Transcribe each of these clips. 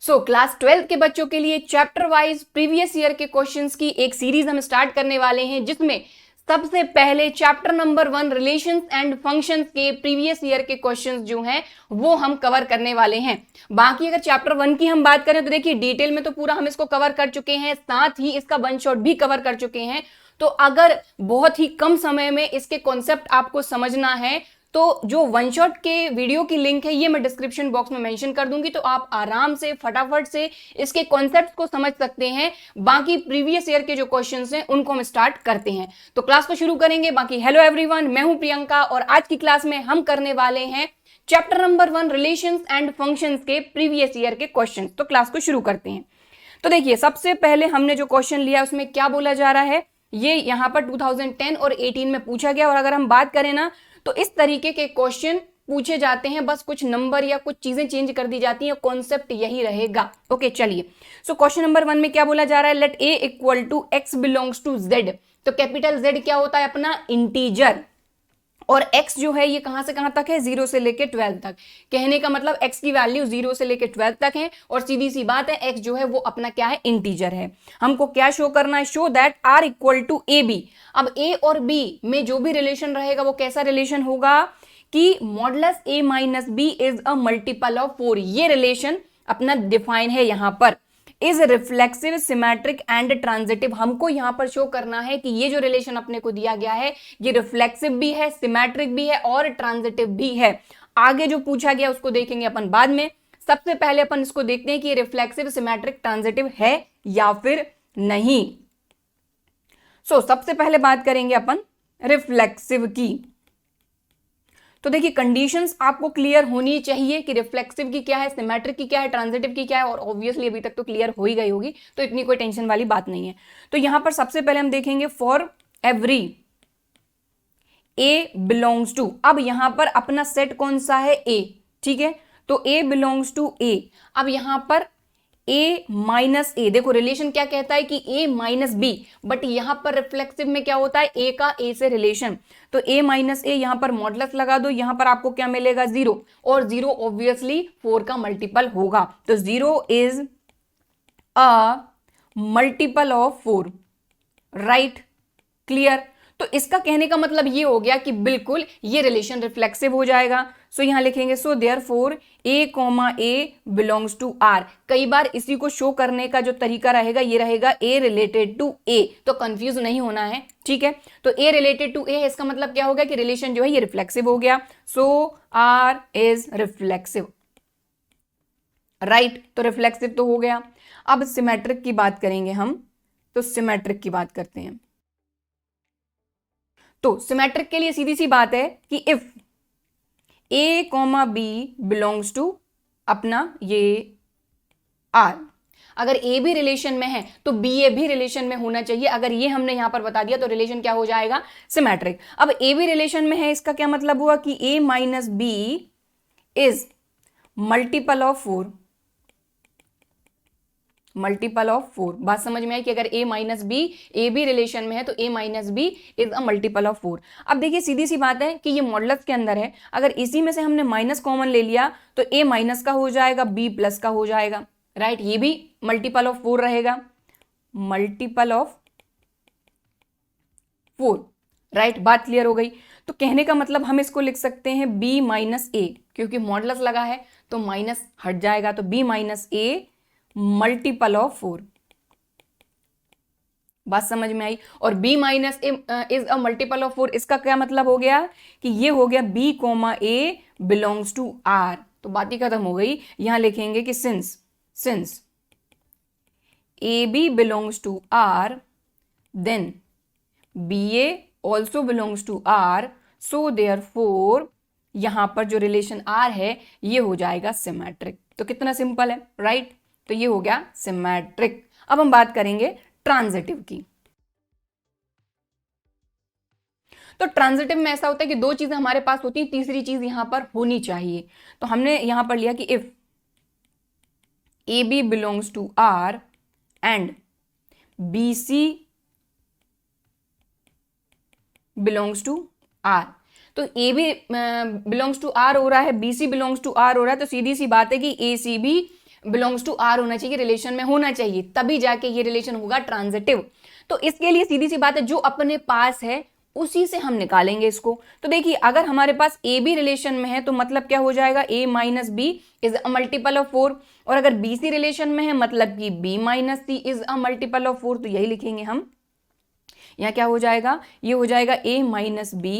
Class 12 के बच्चों के लिए चैप्टर वाइज प्रीवियस ईयर के क्वेश्चंस की एक सीरीज हम स्टार्ट करने वाले हैं, जिसमें सबसे पहले chapter number 1 relations and functions के प्रीवियस ईयर के क्वेश्चंस जो हैं वो हम कवर करने वाले हैं। बाकी अगर चैप्टर 1 की हम बात करें तो देखिए डिटेल में तो पूरा हम इसको कवर कर चुके हैं, साथ ही इसका वन शॉट भी कवर कर चुके हैं। तो अगर बहुत ही कम समय में इसके कॉन्सेप्ट आपको समझना है तो जो वन शॉट के वीडियो की लिंक है ये मैं डिस्क्रिप्शन बॉक्स में मेंशन कर दूंगी, तो आप आराम से फटाफट से इसके कॉन्सेप्ट्स को समझ सकते हैं। बाकी प्रीवियस ईयर के जो क्वेश्चंस हैं उनको हम स्टार्ट करते हैं, तो क्लास को शुरू करेंगे। बाकी हेलो एवरीवन, मैं हूं प्रियंका और आज की क्लास में हम करने वाले हैं chapter number 1 relations and functions के प्रीवियस ईयर के क्वेश्चन। तो क्लास को शुरू करते हैं। तो देखिए सबसे पहले हमने जो क्वेश्चन लिया उसमें क्या बोला जा रहा है, ये यहाँ पर 2010 और 18 में पूछा गया। और अगर हम बात करें ना तो इस तरीके के क्वेश्चन पूछे जाते हैं, बस कुछ नंबर या कुछ चीजें चेंज कर दी जाती हैं, कॉन्सेप्ट यही रहेगा। ओके चलिए, सो क्वेश्चन नंबर 1 में क्या बोला जा रहा है, let A equal to X belongs to Z. तो कैपिटल जेड क्या होता है, अपना इंटीजर, और x जो है ये कहां से कहां तक है, 0 से लेके 12 तक। कहने का मतलब x की वैल्यू 0 से लेके 12 तक है, और सीधी सी बात है x जो है वो अपना क्या है, इंटीजर है। हमको क्या शो करना है, show that r equal to A B. अब a और b में जो भी रिलेशन रहेगा वो कैसा रिलेशन होगा कि modulus a minus B is a multiple of 4। ये रिलेशन अपना डिफाइन है यहां पर, is reflexive, symmetric and transitive. हमको यहां पर शो करना है कि ये जो रिलेशन अपने को दिया गया है ये रिफ्लेक्सिव भी है, सिमेट्रिक भी है और ट्रांजिटिव भी है। आगे जो पूछा गया उसको देखेंगे अपन बाद में। सबसे पहले अपन इसको देखते हैं कि ये रिफ्लेक्सिव, सिमेट्रिक, ट्रांजिटिव है या फिर नहीं। सबसे पहले बात करेंगे अपन रिफ्लेक्सिव की। तो देखिए कंडीशंस आपको क्लियर होनी चाहिए कि रिफ्लेक्सिव की क्या है, सिमेट्रिक की क्या है, ट्रांजिटिव की क्या है, और ऑब्वियसली अभी तक तो क्लियर हो ही गई होगी, तो इतनी कोई टेंशन वाली बात नहीं है। तो यहां पर सबसे पहले हम देखेंगे for every A belongs to. अब यहां पर अपना सेट कौन सा है, ए, ठीक है, तो ए बिलोंग्स टू ए। अब यहां पर a माइनस ए, देखो रिलेशन क्या कहता है कि a माइनस बी, बट यहां पर रिफ्लेक्सिव में क्या होता है, a का a से रिलेशन। तो a माइनस ए, यहां पर मॉडुलस लगा दो, यहां पर आपको क्या मिलेगा, 0, और 0 ऑब्वियसली 4 का मल्टीपल होगा, तो 0 is a multiple of 4, right, clear. तो इसका कहने का मतलब ये हो गया कि बिल्कुल ये रिलेशन रिफ्लेक्सिव हो जाएगा। सो यहां लिखेंगे so therefore A comma A belongs to R. कई बार इसी को शो करने का जो तरीका रहेगा ये रहेगा ए रिलेटेड टू ए, तो कंफ्यूज नहीं होना है, ठीक है। तो ए रिलेटेड टू ए, इसका मतलब क्या होगा कि रिलेशन जो है ये रिफ्लेक्सिव हो गया। सो आर इज रिफ्लेक्सिव, राइट, तो रिफ्लेक्सिव तो हो गया। अब सिमेट्रिक की बात करेंगे हम, तो सिमेट्रिक की बात करते हैं। तो सिमेट्रिक के लिए सीधी सी बात है कि if A comma B belongs to अपना ये आर, अगर ए भी रिलेशन में है तो बी ए भी रिलेशन में होना चाहिए। अगर ये हमने यहां पर बता दिया तो रिलेशन क्या हो जाएगा, सिमेट्रिक। अब ए भी रिलेशन में है, इसका क्या मतलब हुआ कि A minus B is multiple of 4, multiple of 4। बात समझ में आई कि अगर a माइनस बी, ए भी रिलेशन में है तो a minus B is a multiple of 4। अब देखिए सीधी सी बात है कि ये मॉडुलस के अंदर है, अगर इसी में से हमने माइनस कॉमन ले लिया तो a माइनस का हो जाएगा, b प्लस का हो जाएगा, राइट, ये भी मल्टीपल ऑफ 4 रहेगा, मल्टीपल ऑफ 4, राइट। बात क्लियर हो गई। तो कहने का मतलब हम इसको लिख सकते हैं b माइनस ए, क्योंकि मॉडुलस लगा है तो माइनस हट जाएगा, तो b minus A multiple of 4। बात समझ में आई। और b minus A is a multiple of 4, इसका क्या मतलब हो गया कि ये हो गया b comma A belongs to r। तो बात ही खत्म हो गई। यहां लिखेंगे कि since A B belongs to r then B A also belongs to r, so therefore यहां पर जो रिलेशन r है ये हो जाएगा सिमेट्रिक। तो कितना सिंपल है, राइट। तो ये हो गया सिमेट्रिक। अब हम बात करेंगे ट्रांजिटिव की। तो ट्रांजिटिव में ऐसा होता है कि दो चीजें हमारे पास होती हैं, तीसरी चीज यहां पर होनी चाहिए। तो हमने यहां पर लिया कि if A B belongs to R and B C belongs to R, तो A B belongs to R हो रहा है, B C belongs to R हो रहा है, तो सीधी सी बात है कि ए सी भी बिलोंग्स टू आर होना चाहिए, रिलेशन में होना चाहिए, तभी जाके ये रिलेशन होगा ट्रांजिटिव। तो इसके लिए सीधी सी बात है, जो अपने पास है उसी से हम निकालेंगे इसको। तो देखिए अगर हमारे पास ए बी रिलेशन में है तो मतलब क्या हो जाएगा, A minus B is a multiple of 4, और अगर बी सी रिलेशन में है मतलब कि B minus C is a multiple of 4, तो यही लिखेंगे हम। यहां क्या हो जाएगा, ये हो जाएगा A minus B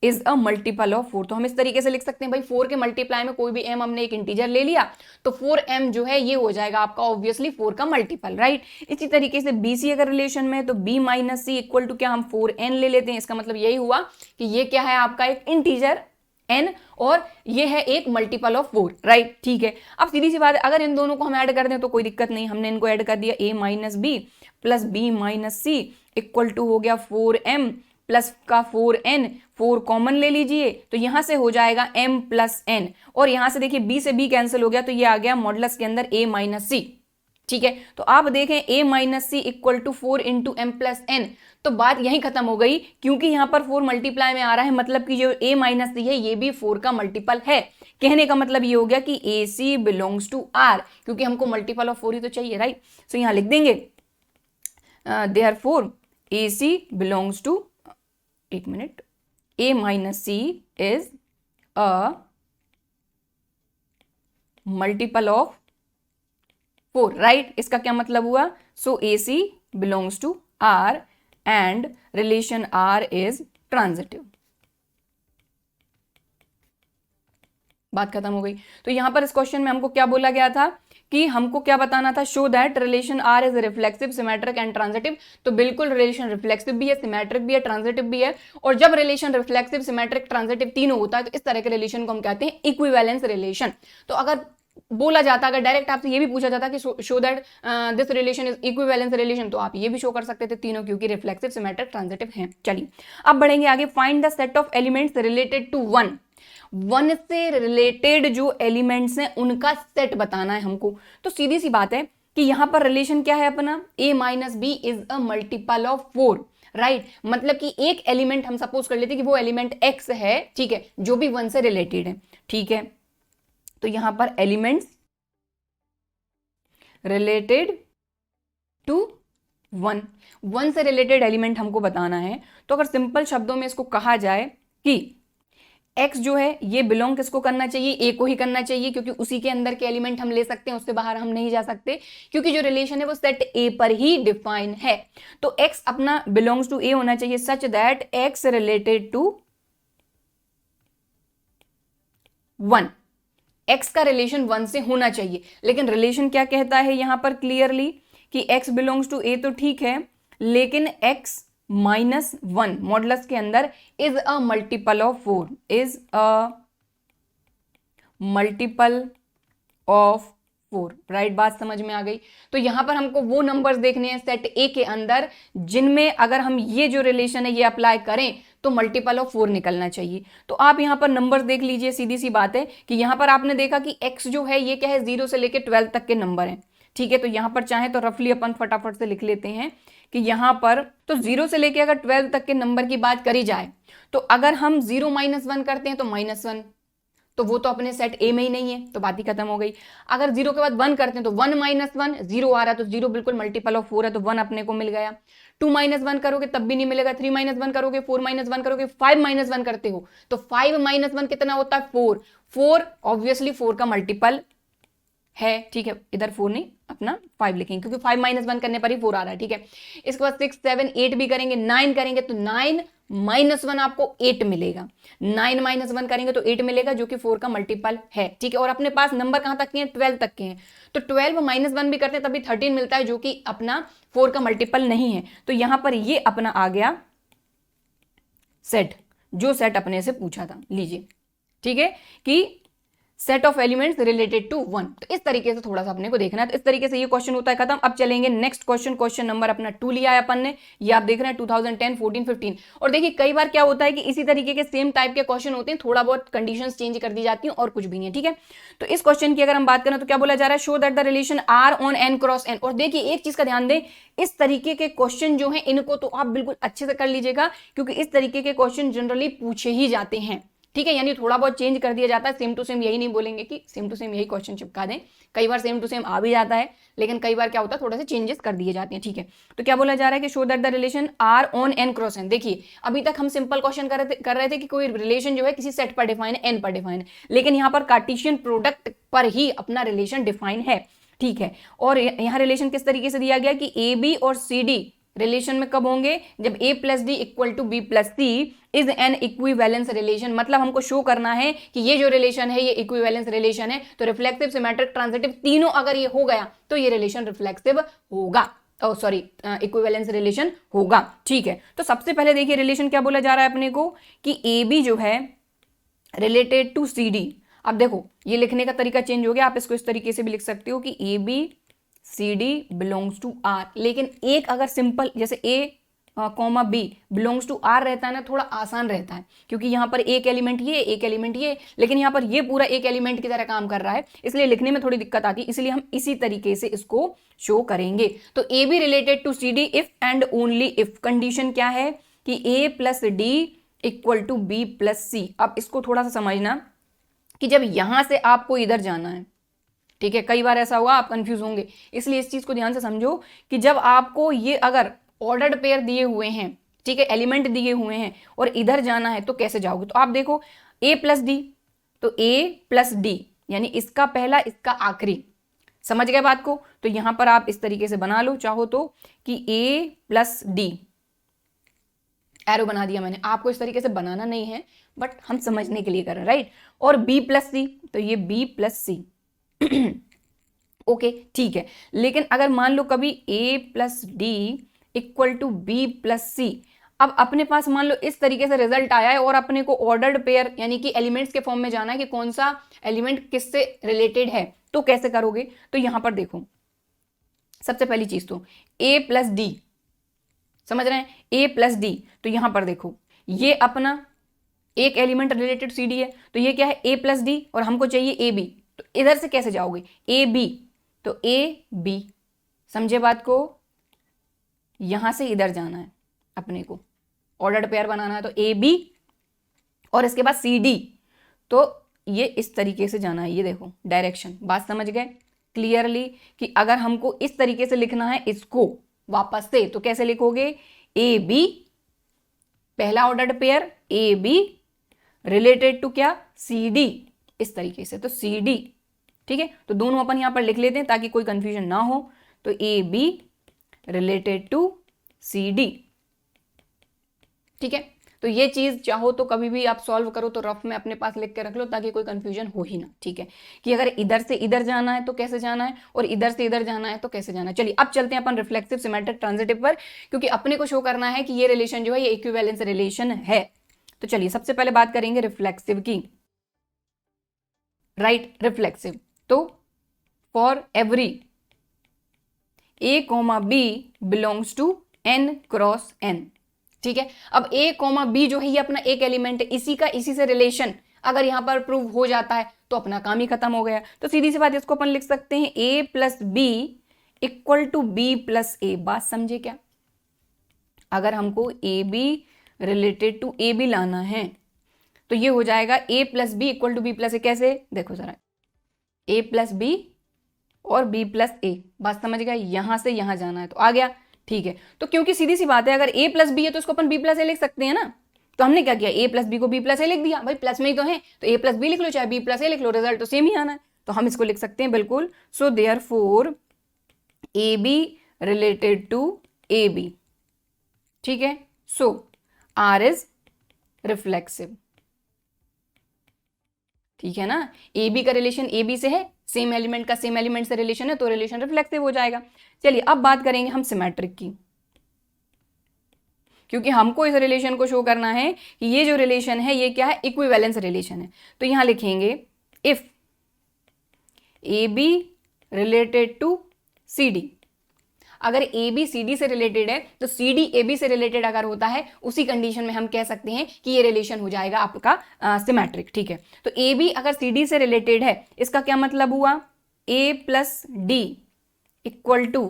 is a multiple of 4। तो हम इस तरीके से लिख सकते हैं भाई, 4 के मल्टीप्लाई में कोई भी m हमने एक इंटीजर ले लिया तो 4m जो है ये हो जाएगा आपका ऑब्वियसली 4 का मल्टीपल, राइट। इसी तरीके से बी सी अगर रिलेशन में है तो b minus C equal to क्या, हम 4n ले लेते हैं। इसका मतलब यही हुआ कि ये क्या है आपका एक इंटीजर n और ये है एक मल्टीपल ऑफ 4, राइट। ठीक है, अब सीधी सी बात है, अगर इन दोनों को हम ऐड कर दें तो कोई दिक्कत नहीं, हमने इनको ऐड कर दिया, a minus B plus B minus C equal to हो गया 4m प्लस का 4n, 4 कॉमन ले लीजिए तो यहां से हो जाएगा m प्लस n, और यहां से देखिए b से b कैंसिल हो गया तो ये आ गया मॉडुलस के अंदर a माइनस सी। ठीक है, तो आप देखें a minus C equal to 4 into M plus N, तो बात यहीं खत्म हो गई, क्योंकि यहां पर 4 मल्टीप्लाई में आ रहा है, मतलब कि जो a माइनस सी है ये भी 4 का मल्टीपल है। कहने का मतलब ये हो गया कि ए सी बिलोंग्स टू आर, क्योंकि हमको मल्टीपल ऑफ 4 ही तो चाहिए, राइट। सो यहां लिख देंगे therefore A C belongs to, एक minute, a minus C is a multiple of 4, right. इसका क्या मतलब हुआ, so A C belongs to R and relation R is transitive. बात खत्म हो गई। तो यहां पर इस क्वेश्चन में हमको क्या बोला गया था कि हमको क्या बताना था, show that relation R is reflexive, symmetric and transitive. तो बिल्कुल रिलेशन रिफ्लेक्सिव भी है, सिमेट्रिक भी है, ट्रांजिटिव भी है। और जब रिलेशन रिफ्लेक्सिव, सिमेट्रिक, ट्रांजिटिव तीनों होता है तो इस तरह के रिलेशन को हम कहते हैं इक्विवेलेंस रिलेशन। तो अगर बोला जाता, अगर डायरेक्ट आपसे ये भी पूछा जाता कि show that this relation is equivalence relation, तो आप ये भी शो कर सकते थे तीनों, क्योंकि रिफ्लेक्सिव, सिमेट्रिक, ट्रांजिटिव हैं। चलिए अब बढ़ेंगे आगे। Find the set of elements related to 1 से रिलेटेड जो एलिमेंट्स हैं उनका सेट बताना है हमको। तो सीधी सी बात है कि यहां पर रिलेशन क्या है अपना, a minus B is a multiple of 4, right. मतलब कि एक एलिमेंट हम सपोज कर लेते हैं कि वो एलिमेंट x है, ठीक है, जो भी 1 से रिलेटेड है, ठीक है। तो यहां पर एलिमेंट्स रिलेटेड टू 1 से रिलेटेड एलिमेंट हमको बताना है। तो अगर सिंपल शब्दों में इसको कहा जाए कि x जो है ये बिलोंग किसको करना चाहिए, a को ही करना चाहिए, क्योंकि उसी के अंदर के एलिमेंट हम ले सकते हैं, उससे बाहर हम नहीं जा सकते, क्योंकि जो रिलेशन है वो सेट a पर ही डिफाइन है। तो x अपना बिलोंग्स टू a होना चाहिए such that x related to 1, x का रिलेशन 1 से होना चाहिए। लेकिन रिलेशन क्या कहता है यहां पर क्लियरली कि x बिलोंग्स टू a तो ठीक है, लेकिन x माइनस 1 मॉडुलस के अंदर is a multiple of 4, is a multiple of 4, right. बात समझ में आ गई। तो यहां पर हमको वो नंबर्स देखने हैं सेट ए के अंदर जिनमें अगर हम ये जो रिलेशन है ये अप्लाई करें तो मल्टीपल ऑफ 4 निकलना चाहिए। तो आप यहां पर नंबर्स देख लीजिए। सीधी सी बात है कि यहां पर आपने देखा कि x जो है ये क्या है, 0 से लेकर 12 तक के नंबर हैं, ठीक है। तो यहां पर चाहे तो रफली अपन फटाफट से लिख लेते हैं कि यहां पर तो 0 से लेकर अगर 12 तक के नंबर की बात करी जाए तो अगर हम 0 माइनस 1 करते हैं तो -1, तो वो तो अपने सेट ए में ही नहीं है, तो बात ही खत्म हो गई। अगर 0 के बाद 1 करते हैं तो 1 माइनस 1, 0 आ रहा है तो 0 बिल्कुल मल्टीपल ऑफ 4 है, तो 1 अपने को मिल गया। 2 माइनस 1 करोगे तब भी नहीं मिलेगा, 3 माइनस 1 करोगे, 4 माइनस 1 करोगे, 5 माइनस 1 करते हो तो 5 माइनस 1 कितना होता है, 4 ऑब्वियसली 4 का मल्टीपल है, ठीक है। इधर 4 नहीं, अपना 5 लिखेंगे, क्योंकि 5 माइनस 1 करने पर ही 4 आ रहा है, ठीक है। इसके बाद 6 7 8 भी करेंगे, 9 करेंगे तो 9 माइनस 1 आपको 8 मिलेगा, 9 माइनस 1 करेंगे तो 8 मिलेगा, जो कि 4 का मल्टीपल है, ठीक है। और अपने पास नंबर कहां तक के हैं, 12 तक के हैं, तो 12 माइनस 1 भी करते हैं तभी 13 मिलता है, जो कि अपना 4 का मल्टीपल नहीं है। तो यहां पर ये अपना आ गया सेट, जो सेट अपने से पूछा था, लीजिए, ठीक है, कि set of elements related to 1। तो इस तरीके से थोड़ा सा अपने को देखना है। तो इस तरीके से ये क्वेश्चन होता है खत्म। अब चलेंगे नेक्स्ट क्वेश्चन, क्वेश्चन नंबर अपना 2 लिया है अपन ने, ये आप देख रहे हैं 2010 14 15। और देखिए कई बार क्या होता है कि इसी तरीके के सेम टाइप के क्वेश्चन होते हैं, थोड़ा बहुत कंडीशंस चेंज कर दी जाती हैं और कुछ भी नहीं है, ठीक है। तो इस क्वेश्चन की अगर हम बात करें तो क्या बोला जा रहा है, show that the relation R on N cross N. और देखिए एक चीज का ध्यान दें, इस तरीके के क्वेश्चन जो है इनको तो आप बिल्कुल अच्छे से कर लीजिएगा, क्योंकि इस तरीके के क्वेश्चन जनरली पूछे ही जाते हैं, ठीक है, यानी थोड़ा बहुत चेंज कर दिया जाता है, सेम टू सेम यही नहीं बोलेंगे कि सेम टू सेम यही क्वेश्चन चिपका दें, कई बार सेम टू सेम आ भी जाता है, लेकिन कई बार क्या होता है थोड़ा सा चेंजेस कर दिए जाते हैं। ठीक है, तो क्या बोला जा रहा है कि show that the relation R on N cross N. देखिए अभी तक हम सिंपल क्वेश्चन कर रहे थे कि कोई रिलेशन जो है किसी सेट पर डिफाइन है, एन पर डिफाइन है, लेकिन यहाँ पर कार्टेशियन प्रोडक्ट पर ही अपना रिलेशन डिफाइन है। ठीक है, और यहाँ रिलेशन किस तरीके से दिया गया कि ए बी और सी डी रिलेशन में कब होंगे, जब a plus D equal to B plus C is an equivalence relation. मतलब हमको शो करना है कि ये जो रिलेशन है ये इक्विवेलेंस रिलेशन है, तो रिफ्लेक्सिव, सिमेट्रिक, ट्रांजिटिव तीनों अगर ये हो गया तो ये रिलेशन रिफ्लेक्सिव होगा, इक्विवेलेंस रिलेशन होगा। ठीक है, तो सबसे पहले देखिए रिलेशन क्या बोला जा रहा है अपने को कि ए बी जो है रिलेटेड टू सी डी। अब देखो ये लिखने का तरीका चेंज हो गया, आप इसको इस तरीके से भी लिख सकते हो कि A B C D belongs to R, लेकिन एक अगर सिंपल जैसे A comma B belongs to R रहता है ना, थोड़ा आसान रहता है, क्योंकि यहाँ पर एक एलिमेंट ये एक एलिमेंट ये, लेकिन यहाँ पर ये पूरा एक एलिमेंट की तरह काम कर रहा है, इसलिए लिखने में थोड़ी दिक्कत आती है, इसलिए हम इसी तरीके से इसको शो करेंगे। तो A B related to C D if and only if. Condition क्या है कि A plus D equal to B plus C. अब इसको थोड़ा सा समझना कि जब यहां से आपको इधर जाना है, ठीक है, कई बार ऐसा होगा आप कंफ्यूज होंगे, इसलिए इस चीज को ध्यान से समझो कि जब आपको ये अगर ऑर्डर्ड पेयर दिए हुए हैं, ठीक है, एलिमेंट दिए हुए हैं और इधर जाना है तो कैसे जाओगे। तो आप देखो a प्लस डी, तो a प्लस डी यानी इसका पहला इसका आखिरी, समझ गए बात को। तो यहां पर आप इस तरीके से बना लो चाहो तो कि a प्लस डी, एरो बना दिया मैंने, आपको इस तरीके से बनाना नहीं है बट हम समझने के लिए कर रहे हैं, राइट। और b प्लस सी, तो ये b प्लस सी ओके ठीक है। लेकिन अगर मान लो कभी a plus D equal to B plus C, अब अपने पास मान लो इस तरीके से रिजल्ट आया है और अपने को ऑर्डर्ड पेयर यानी कि एलिमेंट्स के फॉर्म में जाना है कि कौन सा एलिमेंट किससे रिलेटेड है, तो कैसे करोगे। तो यहां पर देखो सबसे पहली चीज तो a प्लस डी, समझ रहे हैं, a प्लस डी, तो यहां पर देखो ये अपना एक एलिमेंट रिलेटेड सी डी है, तो ये क्या है a प्लस डी और हमको चाहिए ए बी, तो इधर से कैसे जाओगे ए बी, तो ए बी, समझे बात को, यहां से इधर जाना है अपने को, ऑर्डर्ड पेयर बनाना है, तो ए बी और इसके बाद सी डी, तो ये इस तरीके से जाना है, ये देखो डायरेक्शन, बात समझ गए क्लियरली कि अगर हमको इस तरीके से लिखना है इसको वापस से, तो कैसे लिखोगे ए बी, पहला ordered pair A B related to क्या सी डी, इस तरीके से, तो सी डी, ठीक है। तो दोनों अपन यहां पर लिख लेते हैं ताकि कोई कंफ्यूजन ना हो, तो A B related to C D, ठीक है। तो ये चीज चाहो तो कभी भी आप सॉल्व करो तो रफ में अपने पास लिख के रख लो ताकि कोई कंफ्यूजन हो ही ना, ठीक है, कि अगर इधर से इधर जाना है तो कैसे जाना है और इधर से इधर जाना है तो कैसे जाना है। चलिए अब चलते हैं अपन रिफ्लेक्सिव, सिमेट्रिक, ट्रांजिटिव पर, क्योंकि अपने को शो करना है कि ये रिलेशन जो है ये इक्विवेलेंस रिलेशन है। तो चलिए सबसे पहले बात करेंगे रिफ्लेक्सिव की, राइट। रिफ्लेक्सिव तो for every a comma B belongs to n cross n, ठीक है। अब a कॉमा बी जो है ये अपना एक एलिमेंट है, इसी का इसी से रिलेशन अगर यहां पर प्रूव हो जाता है तो अपना काम ही खत्म हो गया। तो सीधी सी बात इसको अपन लिख सकते हैं a plus B equal to B plus A. बात समझे क्या, अगर हमको A B related to A B लाना है तो ये हो जाएगा a plus B equal to B plus A. कैसे, देखो जरा, a प्लस बी और b प्लस ए, बात समझ गया, यहां से यहां जाना है तो आ गया, ठीक है। तो क्योंकि सीधी सी बात है अगर a प्लस बी है तो इसको अपन b प्लस ए लिख सकते हैं ना, तो हमने क्या किया a प्लस बी को b प्लस ए लिख दिया, भाई प्लस में ही तो है तो a प्लस बी लिख लो चाहे b प्लस ए लिख लो, रिजल्ट तो सेम ही आना है, तो हम इसको लिख सकते हैं बिल्कुल। So therefore A B related to A B, ठीक है। सो आर इज रिफ्लेक्सिव, ठीक है ना, ए बी का रिलेशन ए बी से है, सेम एलिमेंट का सेम एलिमेंट से रिलेशन है तो रिलेशन रिफ्लेक्सिव हो जाएगा। चलिए अब बात करेंगे हम सिमेट्रिक की, क्योंकि हमको इस रिलेशन को शो करना है कि ये जो रिलेशन है ये क्या है, इक्विवेलेंस रिलेशन है। तो यहां लिखेंगे if A B related to C D, अगर ए बी सी डी से रिलेटेड है तो सी डी ए बी से रिलेटेड अगर होता है, उसी कंडीशन में हम कह सकते हैं कि ये रिलेशन हो जाएगा आपका सिमेट्रिक, ठीक है। तो ए बी अगर सी डी से रिलेटेड है, इसका क्या मतलब हुआ, A plus D equal to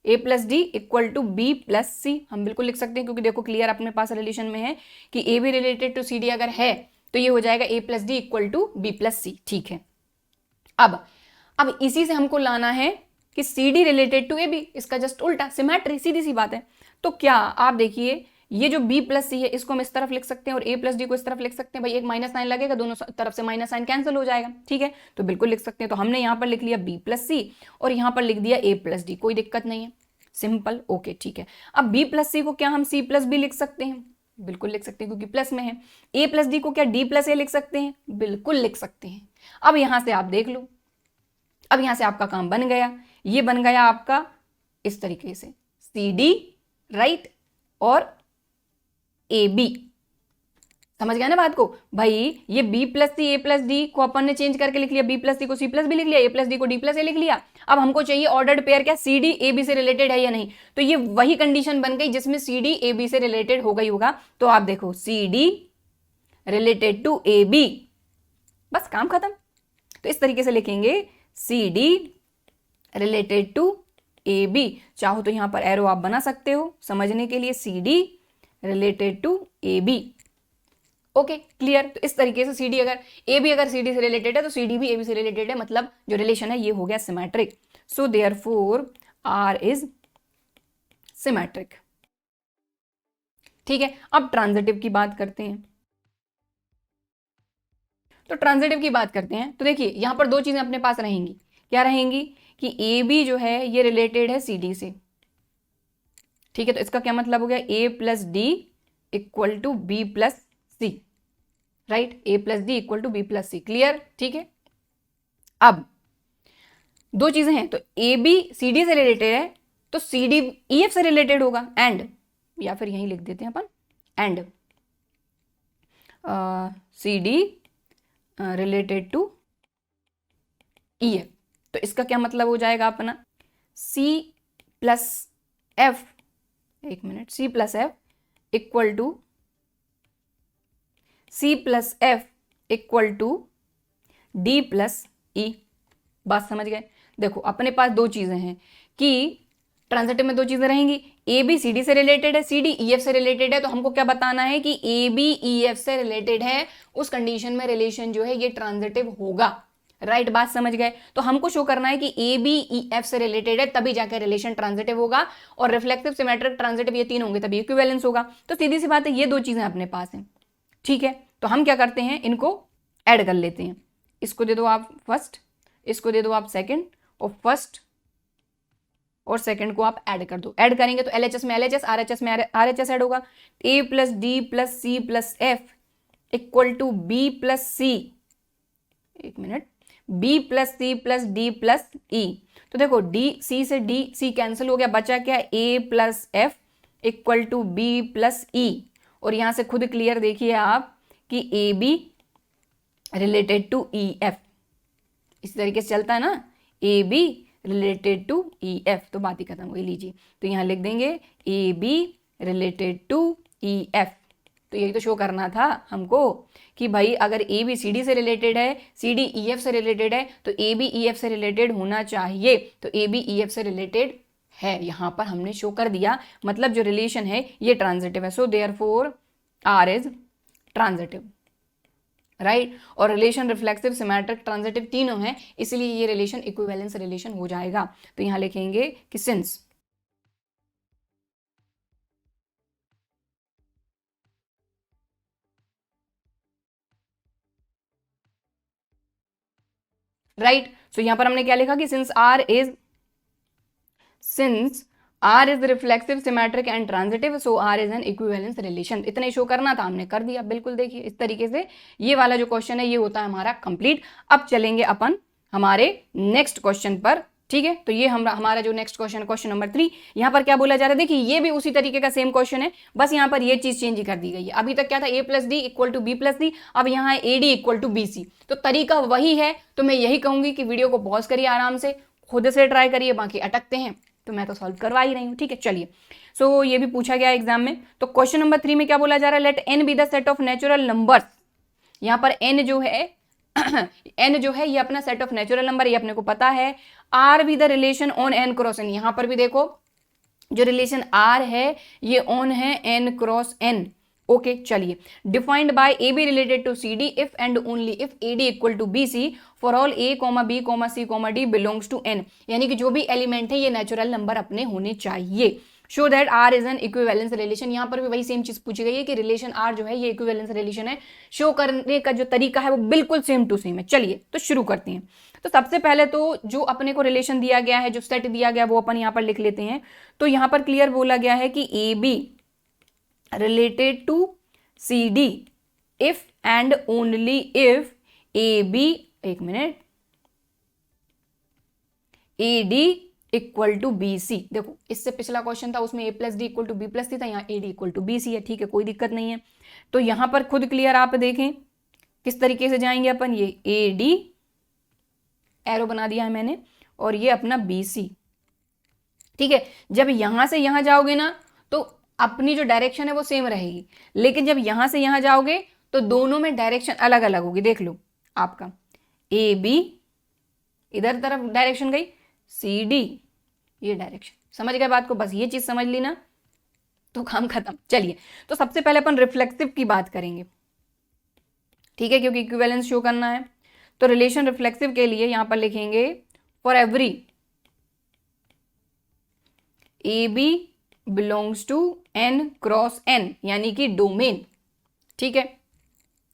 A plus D equal to B plus C, हम बिल्कुल लिख सकते हैं क्योंकि देखो क्लियर अपने पास रिलेशन में है कि A B related to C D अगर है तो ये हो जाएगा a plus D equal to B plus C. ठीक है, अब इसी से हमको लाना है कि C D related to A B, इसका जस्ट उल्टा, सिमेट्री, सीधी सी बात है। तो क्या आप देखिए, ये जो b प्लस सी है इसको हम इस तरफ लिख सकते हैं और a प्लस डी को इस तरफ लिख सकते हैं। भाई एक माइनस साइन लगेगा, दोनों तरफ से माइनस साइन कैंसिल हो जाएगा। ठीक है, तो बिल्कुल लिख सकते हैं। तो हमने यहाँ पर लिख लिया b प्लस सी और यहाँ पर लिख दिया a प्लस डी, कोई दिक्कत नहीं है, सिंपल, ओके। ठीक है, अब b प्लस सी को क्या हम c प्लस बी लिख सकते हैं? बिल्कुल लिख सकते हैं, क्योंकि प्लस में है। a प्लस डी को क्या d प्लस ए लिख सकते हैं? बिल्कुल लिख सकते हैं। अब यहां से आप देख लो, अब यहां से आपका काम बन गया, ये बन गया आपका इस तरीके से सी डी, राइट, और ए बी। समझ गया ना बात को? भाई ये b plus C a plus D को अपन ने चेंज करके लिख लिया, b प्लस सी को c प्लस बी लिख लिया, a प्लस डी को d प्लस ए लिख लिया। अब हमको चाहिए ऑर्डर्ड पेयर, क्या सी डी ए बी से रिलेटेड है या नहीं। तो ये वही कंडीशन बन गई जिसमें सी डी ए बी से रिलेटेड हो गई होगा। तो आप देखो C D related to A B, बस काम खत्म। तो इस तरीके से लिखेंगे C D related to A B. चाहो तो यहां पर एरो आप बना सकते हो समझने के लिए, C D related to A B. Okay, clear. तो इस तरीके से सी डी अगर ए बी अगर सी डी से रिलेटेड है तो सी डी भी ए बी से रिलेटेड है, मतलब जो रिलेशन है ये हो गया symmetric. So therefore R is symmetric. ठीक है, अब ट्रांजिटिव की बात करते हैं। तो ट्रांजिटिव की बात करते हैं तो देखिए यहां पर दो चीजें अपने पास रहेंगी। क्या रहेंगी कि ए बी जो है ये रिलेटेड है सी डी से। ठीक है, तो इसका क्या मतलब हो गया, A plus D equal to B plus C, right, A plus D equal to B plus C, clear. ठीक है, अब दो चीजें हैं, तो ए बी सी डी से रिलेटेड है तो सी डी ई एफ से रिलेटेड होगा, एंड, या फिर यहीं लिख देते हैं अपन, and C D related to E F. तो इसका क्या मतलब हो जाएगा अपना, सी प्लस एफ, एक minute, C plus F equal to C plus F equal to D plus E. बात समझ गए? देखो अपने पास दो चीजें हैं कि ट्रांजिटिव में दो चीजें रहेंगी, ए बी सी डी से रिलेटेड है, सी डी ई एफ से रिलेटेड है। तो हमको क्या बताना है कि ए बी ई एफ से रिलेटेड है, उस कंडीशन में रिलेशन जो है ये ट्रांजिटिव होगा, राइट, बात समझ गए? तो हमको शो करना है कि ए बी ई एफ से रिलेटेड है तभी जाकर रिलेशन ट्रांजिटिव होगा, और रिफ्लेक्सिव, सिमेट्रिक, ट्रांजिटिव ये तीन होंगे तभी इक्विवेलेंस होगा। तो सीधी सी बात है, ये दो चीजें अपने पास हैं। ठीक है, तो हम क्या करते हैं, इनको ऐड कर लेते हैं। इसको दे दो आप फर्स्ट, इसको दे दो आप सेकंड, और फर्स्ट और सेकंड को आप ऐड कर दो। ऐड करेंगे तो एलएचएस में एलएचएस, आरएचएस में आरएचएस ऐड होगा। A plus D plus C plus F equal to B plus C, एक minute, B plus C plus D plus E. तो देखो डी, सी से डी, सी कैंसिल हो गया, बचा क्या, A plus F equal to B plus E. और यहां से खुद क्लियर देखिए आप कि A B related to E F, इस तरीके से चलता है ना, A B related to E F, तो बात ही खत्म हुई। लीजिए, तो यहां लिख देंगे A B related to E F. तो यही तो शो करना था हमको कि भाई अगर ए बी सी डी से रिलेटेड है, सी डी ई एफ से रिलेटेड है, तो ए बी ई एफ से रिलेटेड होना चाहिए। तो ए बी ई एफ से रिलेटेड है, यहां पर हमने शो कर दिया, मतलब जो रिलेशन है ये ट्रांजिटिव है। So therefore R is transitive, right. और रिलेशन रिफ्लेक्सिव, सिमेट्रिक, ट्रांजिटिव तीनों हैं, इसलिए ये रिलेशन इक्विवेलेंस रिलेशन हो जाएगा। तो यहां लिखेंगे कि सिंस राइट। सो यहां पर हमने क्या लिखा कि since R is reflexive, symmetric and transitive, so R is an equivalence relation. इतना ही शो करना था, हमने कर दिया। बिल्कुल देखिए इस तरीके से ये वाला जो क्वेश्चन है ये होता है हमारा कंप्लीट। अब चलेंगे अपन हमारे नेक्स्ट क्वेश्चन पर, ठीक है। तो ये हमारा जो नेक्स्ट क्वेश्चन, क्वेश्चन नंबर 3, यहाँ पर क्या बोला जा रहा है, देखिए ये भी उसी तरीके का सेम क्वेश्चन है, बस यहाँ पर ये चीज चेंज कर दी गई है। अभी तक क्या था, A plus D equal to B plus C, अब यहाँ है A D equal to B C. तो तरीका वही है। तो मैं यही कहूंगी कि वीडियो को पॉज करिए, आराम से खुद से ट्राई करिए, बाकी अटकते हैं तो मैं तो सॉल्व करवा ही रही हूँ, ठीक है। चलिए, सो ये भी पूछा गया एग्जाम में। तो क्वेश्चन नंबर 3 में क्या बोला जा रहा है, let N be the set of natural numbers. यहाँ पर एन जो है एन जो है ये अपना सेट ऑफ नेचुरल नंबर, ये अपने को पता है। R be the relation on N cross N, यहाँ पर भी देखो जो रिलेशन आर है ये ऑन है एन क्रॉस एन, ओके चलिए, defined by A B related to C D if and only if A D equal to B C for all A comma B comma C comma D belongs to N, यानी कि जो भी element है ये natural number अपने होने चाहिए। Show that R is an equivalence relation, यहाँ पर भी वही सेम चीज पूछी गई है कि रिलेशन आर जो है ये इक्विवेलेंस रिलेशन है। शो करने का जो तरीका है वो बिल्कुल सेम टू सेम है। चलिए तो शुरू करते हैं। तो सबसे पहले तो जो अपने को रिलेशन दिया गया है, जो सेट दिया गया वो अपन यहाँ पर लिख लेते हैं। तो यहाँ पर क्लियर बोला गया है कि A B related to C D if and only if A B, एक minute, A D equal to B C. देखो इससे पिछला क्वेश्चन था उसमें A plus D equal to B plus C था, यहाँ A D equal to B C है। ठीक है, कोई दिक्कत नहीं है। तो यहां पर खुद क्लियर आप देखें किस तरीके से जाएंगे अपन, ये ए डी एरो बना दिया है मैंने और ये अपना बी सी। ठीक है, जब यहां से यहां जाओगे ना तो अपनी जो डायरेक्शन है वो सेम रहेगी, लेकिन जब यहां से यहां जाओगे तो दोनों में डायरेक्शन अलग अलग होगी। देख लो आपका ए बी इधर तरफ डायरेक्शन गई, सी डी ये डायरेक्शन। समझ गए बात को, बस ये चीज समझ ली ना तो काम खत्म। चलिए तो सबसे पहले अपन रिफ्लेक्सिव की बात करेंगे। ठीक है, क्योंकि इक्विवेलेंस शो करना है। तो रिलेशन रिफ्लेक्सिव के लिए यहां पर लिखेंगे for every A B belongs to N cross N, यानी कि डोमेन। ठीक है,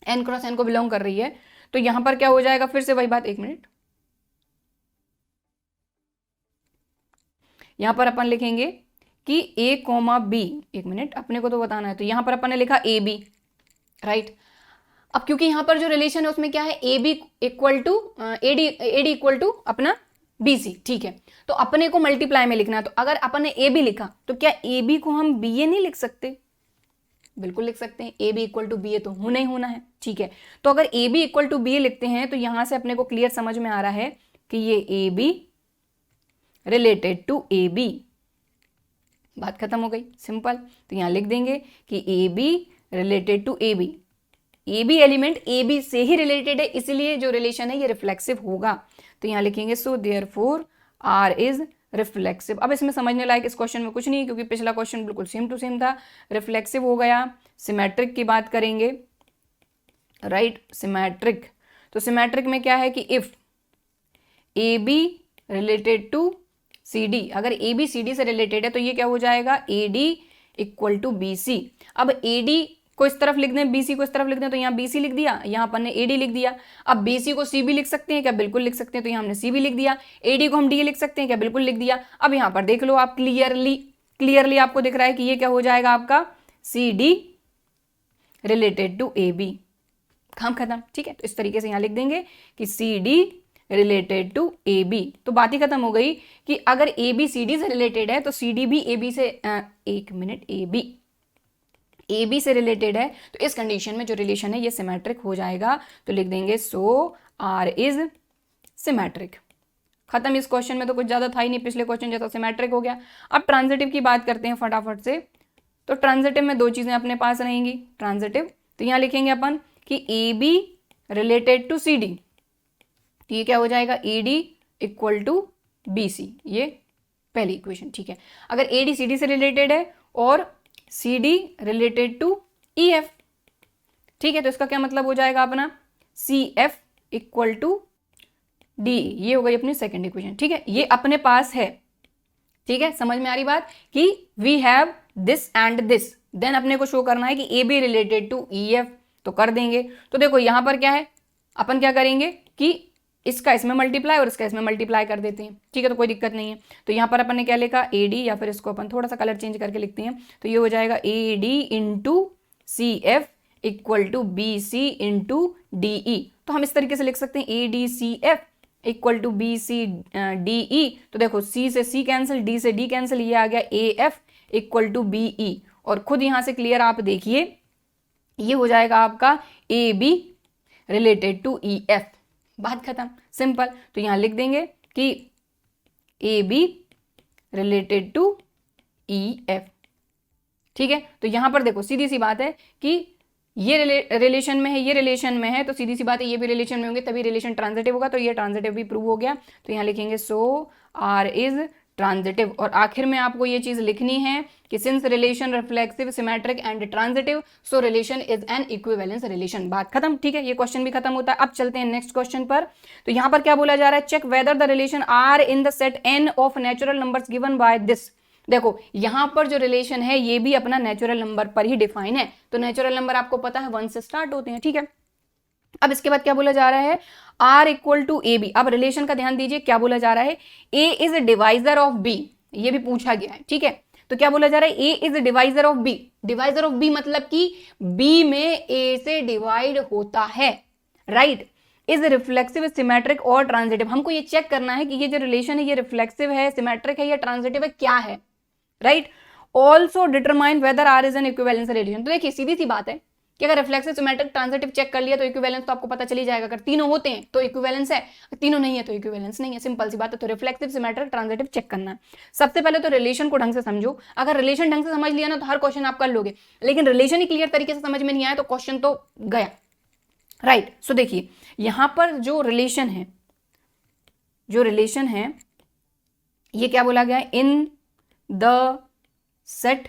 एन क्रॉस एन को बिलोंग कर रही है। तो यहां पर क्या हो जाएगा, फिर से वही बात, एक मिनट, यहां पर अपन लिखेंगे कि ए कॉमा बी, एक मिनट अपने को तो बताना है। तो यहां पर अपन ने लिखा ए बी, राइट। अब क्योंकि यहां पर जो रिलेशन है उसमें क्या है, A B equal to A D equal to अपना बी सी। ठीक है, तो अपने को मल्टीप्लाई में लिखना है। तो अगर अपन ने ए बी लिखा तो क्या ए बी को हम बी ए नहीं लिख सकते? बिल्कुल लिख सकते हैं। A B equal to B A तो होना ही होना है। ठीक है, तो अगर A B equal to B A लिखते हैं तो यहां से अपने को क्लियर समझ में आ रहा है कि ये A B related to A B. बात खत्म हो गई, सिंपल। तो यहां लिख देंगे कि A B related to A B. A B element A B से ही रिलेटेड है, इसलिए जो रिलेशन है ये रिफ्लेक्सिव होगा। तो यहां लिखेंगे so therefore R is reflexive. अब इसमें समझने लायक इस क्वेश्चन में कुछ नहीं, क्योंकि पिछला क्वेश्चन बिल्कुल सेम टू सेम था। रिफ्लेक्सिव हो गया। सिमेट्रिक की बात करेंगे, राइट, सिमेट्रिक। तो सिमेट्रिक में क्या है कि if A B related to C D, अगर ए बी सी डी से रिलेटेड है तो ये क्या हो जाएगा, A D equal to B C. अब ए डी को इस तरफ लिख दें, बी सी को इस तरफ लिख दें, तो यहाँ बी सी लिख दिया, यहाँ अपन ने ए डी लिख दिया। अब बी सी को सी भी लिख सकते हैं क्या? बिल्कुल लिख सकते हैं। तो यहाँ हमने सी भी लिख दिया। ए डी को हम डी लिख सकते हैं क्या? बिल्कुल लिख दिया। अब यहाँ पर देख लो आप, क्लियरली आपको दिख रहा है कि ये क्या हो जाएगा आपका, C D related to A B. काम खत्म। ठीक है, तो इस तरीके से यहाँ लिख देंगे कि C D related to A B. तो बात ही खत्म हो गई कि अगर ए बी सी डी से रिलेटेड है तो सी डी भी ए बी से, एक मिनट, ए बी से रिलेटेड है, तो इस कंडीशन में जो रिलेशन है ये सिमेट्रिक हो जाएगा। तो लिख देंगे सो आर इज सिमेट्रिक। खत्म। इस क्वेश्चन में तो कुछ ज्यादा था ही नहीं, पिछले क्वेश्चन जैसा सिमेट्रिक हो गया। अब ट्रांजिटिव की बात करते हैं फटाफट से। तो ट्रांजिटिव में दो चीजें अपने पास रहेंगी। ट्रांजिटिव तो यहां लिखेंगे अपन कि A B related to C D, तो ये क्या हो जाएगा, A D equal to B C, ये पहली इक्वेशन। ठीक है, अगर ए डी सी डी से रिलेटेड है और C D related to E F, ठीक है, तो इसका क्या मतलब हो जाएगा अपना, C F equal to D. ये हो गई अपनी सेकेंड इक्वेशन। ठीक है, ये अपने पास है। ठीक है, समझ में आ रही बात कि we have this and this, then अपने को शो करना है कि A B related to E F, तो कर देंगे। तो देखो यहां पर क्या है, अपन क्या करेंगे कि इसका इसमें मल्टीप्लाई और इसका इसमें मल्टीप्लाई कर देते हैं। ठीक है, तो कोई दिक्कत नहीं है। तो यहाँ पर अपन ने क्या लिखा, ए डी, या फिर इसको अपन थोड़ा सा कलर चेंज करके लिखते हैं, तो ये हो जाएगा A D into C F equal to B C into D E. तो हम इस तरीके से लिख सकते हैं A D C F equal to B C D E. तो देखो सी से सी कैंसिल, डी से डी कैंसिल, ये आ गया A F equal to B E. और खुद यहाँ से क्लियर आप देखिए, ये हो जाएगा आपका A B related to E F. बात खत्म, सिंपल। तो यहां लिख देंगे कि A B related to E F. ठीक है, तो यहां पर देखो सीधी सी बात है कि ये रिलेशन में है, ये रिलेशन में है, तो सीधी सी बात है ये भी रिलेशन में होंगे तभी रिलेशन ट्रांजिटिव होगा। तो ये ट्रांजिटिव भी प्रूव हो गया। तो यहां लिखेंगे सो आर इज ट्रांजिटिव। और आखिर में आपको ये चीज लिखनी है कि since relation reflexive, symmetric and transitive, so relation is an equivalence relation. बात खत्म, ठीक है, ये क्वेश्चन भी खत्म होता है। अब चलते हैं नेक्स्ट क्वेश्चन पर। तो यहां पर क्या बोला जा रहा है, check whether the relation R in the set N of natural numbers given by this. देखो यहां पर जो रिलेशन है ये भी अपना नेचुरल नंबर पर ही डिफाइन है। तो नेचुरल नंबर आपको पता है 1 से स्टार्ट होते हैं, ठीक है। अब इसके बाद क्या बोला जा रहा है, R equal to A B. अब रिलेशन का ध्यान दीजिए, क्या बोला जा रहा है, A is divisor of B, ये भी पूछा गया है, ठीक है। तो क्या बोला जा रहा है, A is divisor of B. Divisor of B मतलब कि बी में ए से डिवाइड होता है, राइट। इज रिफ्लेक्सिव, सिमेट्रिक और ट्रांजिटिव। हमको ये चेक करना है कि ये जो रिलेशन है ये रिफ्लेक्सिव है, सिमेट्रिक है या ट्रांजिटिव है, क्या है, right. Also determine whether R is an equivalence relation. तो देखिए सीधी सी बात है कि अगर रिफ्लेक्सिव, सिमेट्रिक, ट्रांजिटिव चेक कर लिया तो इक्विवेलेंस तो आपको पता चली जाएगा। अगर तीनों होते हैं तो इक्विवेलेंस है, तीनों नहीं है तो इक्विवेलेंस नहीं है, सिंपल सी बात है। तो रिफ्लेक्सिव, सिमेट्रिक, ट्रांजिटिव चेक करना है। सबसे पहले तो रिलेशन को ढंग से समझो। अगर रिलेशन ढंग से समझ लिया ना तो हर क्वेश्चन आप कर लोगे, लेकिन रिलेशन ही क्लियर तरीके से समझ में नहीं आया तो क्वेश्चन तो गया, राइट। सो देखिए यहां पर जो रिलेशन है ये क्या बोला गया है, in the set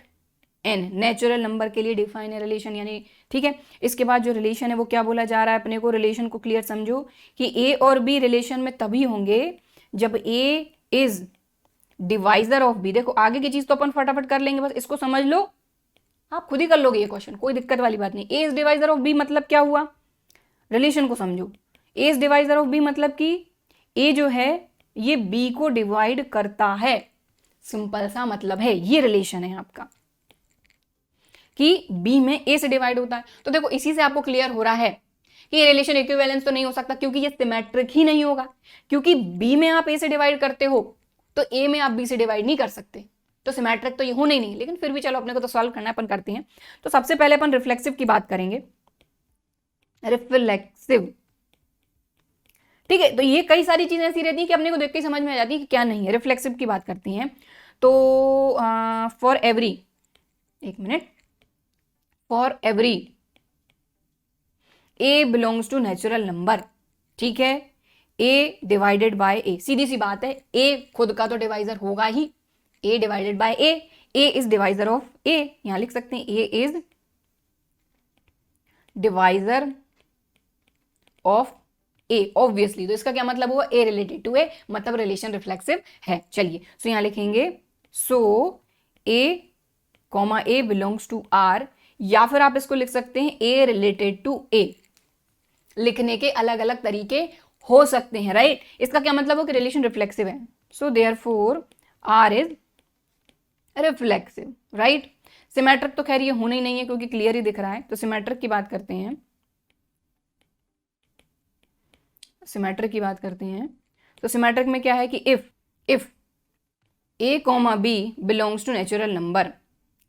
N, natural number के लिए डिफाइन है रिलेशन, यानी ठीक है। इसके बाद जो रिलेशन है वो क्या बोला जा रहा है अपने को, रिलेशन को क्लियर समझो कि ए और बी रिलेशन में तभी होंगे जब ए इज डिवाइजर ऑफ बी। देखो आगे की चीज तो अपन फटाफट कर लेंगे, बस इसको समझ लो, आप खुद ही कर लोगे ये क्वेश्चन, कोई दिक्कत वाली बात नहीं। ए इज डिवाइजर ऑफ बी मतलब क्या हुआ, रिलेशन को समझो। ए इज डिवाइजर ऑफ बी मतलब कि ए जो है ये बी को डिवाइड करता है, सिंपल सा मतलब है, ये रिलेशन है आपका कि बी में ए से डिवाइड होता है। तो देखो इसी से आपको क्लियर हो रहा है कि ये रिलेशन इक्विवेलेंस तो नहीं हो सकता, क्योंकि ये सिमेट्रिक ही नहीं होगा, क्योंकि बी में आप ए से डिवाइड करते हो तो ए में आप बी से डिवाइड नहीं कर सकते, तो सिमेट्रिक तो ये होना ही नहीं। लेकिन फिर भी चलो अपने को तो सॉल्व करना है, अपन करते हैं। तो सबसे पहले अपन रिफ्लेक्सिव की बात करेंगे, रिफ्लेक्सिव, ठीक है। तो ये कई सारी चीजें ऐसी रहती है कि अपने को देख के समझ में आ जाती है कि क्या नहीं है। रिफ्लेक्सिव की बात करती हैं तो फॉर एवरी, एक minute, for every A belongs to natural number, ठीक है, ए डिवाइडेड बाय ए, सीधी सी बात है, ए खुद का तो डिवाइजर होगा ही, A divided by A is divisor of A, यहां लिख सकते हैं A is divisor of A, obviously. तो इसका क्या मतलब हुआ, ए रिलेटेड टू ए, मतलब रिलेशन रिफ्लेक्सिव है। चलिए सो यहां लिखेंगे so A comma A belongs to R, या फिर आप इसको लिख सकते हैं ए रिलेटेड टू ए। लिखने के अलग अलग तरीके हो सकते हैं, राइट। इसका क्या मतलब हो कि रिलेशन रिफ्लेक्सिव है, so therefore R is reflexive, right. Symmetric तो खैर ये होना ही नहीं है क्योंकि क्लियर ही दिख रहा है। तो सिमेट्रिक की बात करते हैं, सिमेट्रिक की बात करते हैं। तो सिमेट्रिक में क्या है कि if A comma B belongs to natural number,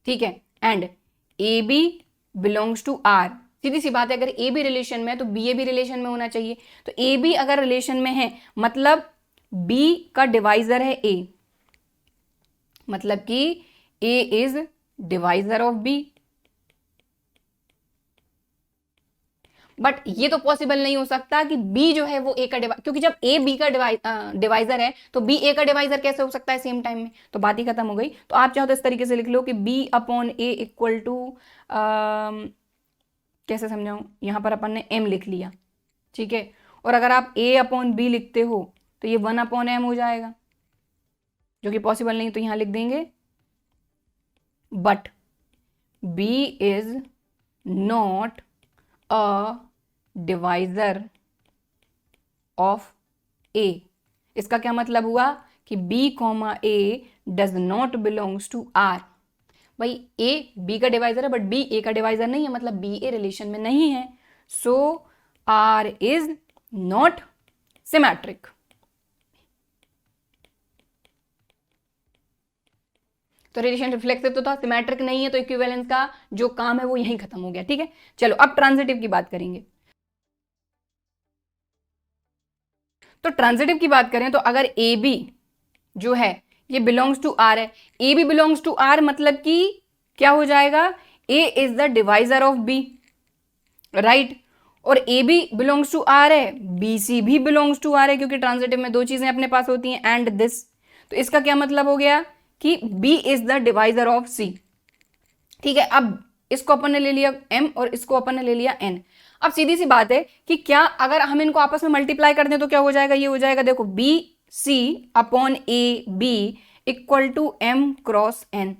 ठीक है, and A B belongs to R, सीधी सी बात है, अगर ए बी रिलेशन में है तो बी ए भी रिलेशन में होना चाहिए। तो ए बी अगर रिलेशन में है मतलब बी का डिवाइजर है ए, मतलब कि A is divisor of B. But ये तो पॉसिबल नहीं हो सकता कि बी जो है वो ए का क्योंकि जब ए बी का डिवाइजर है तो बी ए का डिवाइजर कैसे हो सकता है सेम टाइम में, तो बात ही खत्म हो गई। तो आप चाहो तो इस तरीके से लिख लो कि B upon A equal to, कैसे समझाऊं, यहां पर अपन ने एम लिख लिया, ठीक है। और अगर आप ए अपॉन बी लिखते हो तो ये 1 अपॉन एम हो जाएगा, जो कि पॉसिबल नहीं, तो यहां लिख देंगे but B is not a divisor of A. इसका क्या मतलब हुआ कि b comma A does not belongs to R. भाई a b का डिवाइजर है बट b a का डिवाइजर नहीं है, मतलब b a रिलेशन में नहीं है, so r is not symmetric. तो रिलेशन रिफ्लेक्सिव तो था, सिमेट्रिक नहीं है, तो इक्विवेलेंस का जो काम है वो यहीं खत्म हो गया, ठीक है। चलो अब ट्रांजिटिव की बात करेंगे। तो ट्रांजिटिव की बात करें तो अगर ए बी जो है ये बिलोंग्स टू आर है, A B belongs to R मतलब कि क्या हो जाएगा, A is the divisor of B, right. और A B belongs to R है, बी सी भी बिलोंग्स टू आर है, क्योंकि ट्रांजिटिव में दो चीजें अपने पास होती हैं, एंड दिस। तो इसका क्या मतलब हो गया कि B is the divisor of C। ठीक है, अब इसको अपन ने ले लिया M और इसको अपन ने ले लिया N। अब सीधी सी बात है कि क्या अगर हम इनको आपस में मल्टीप्लाई कर दें तो क्या हो जाएगा, ये हो जाएगा देखो BC upon AB equal to M cross N।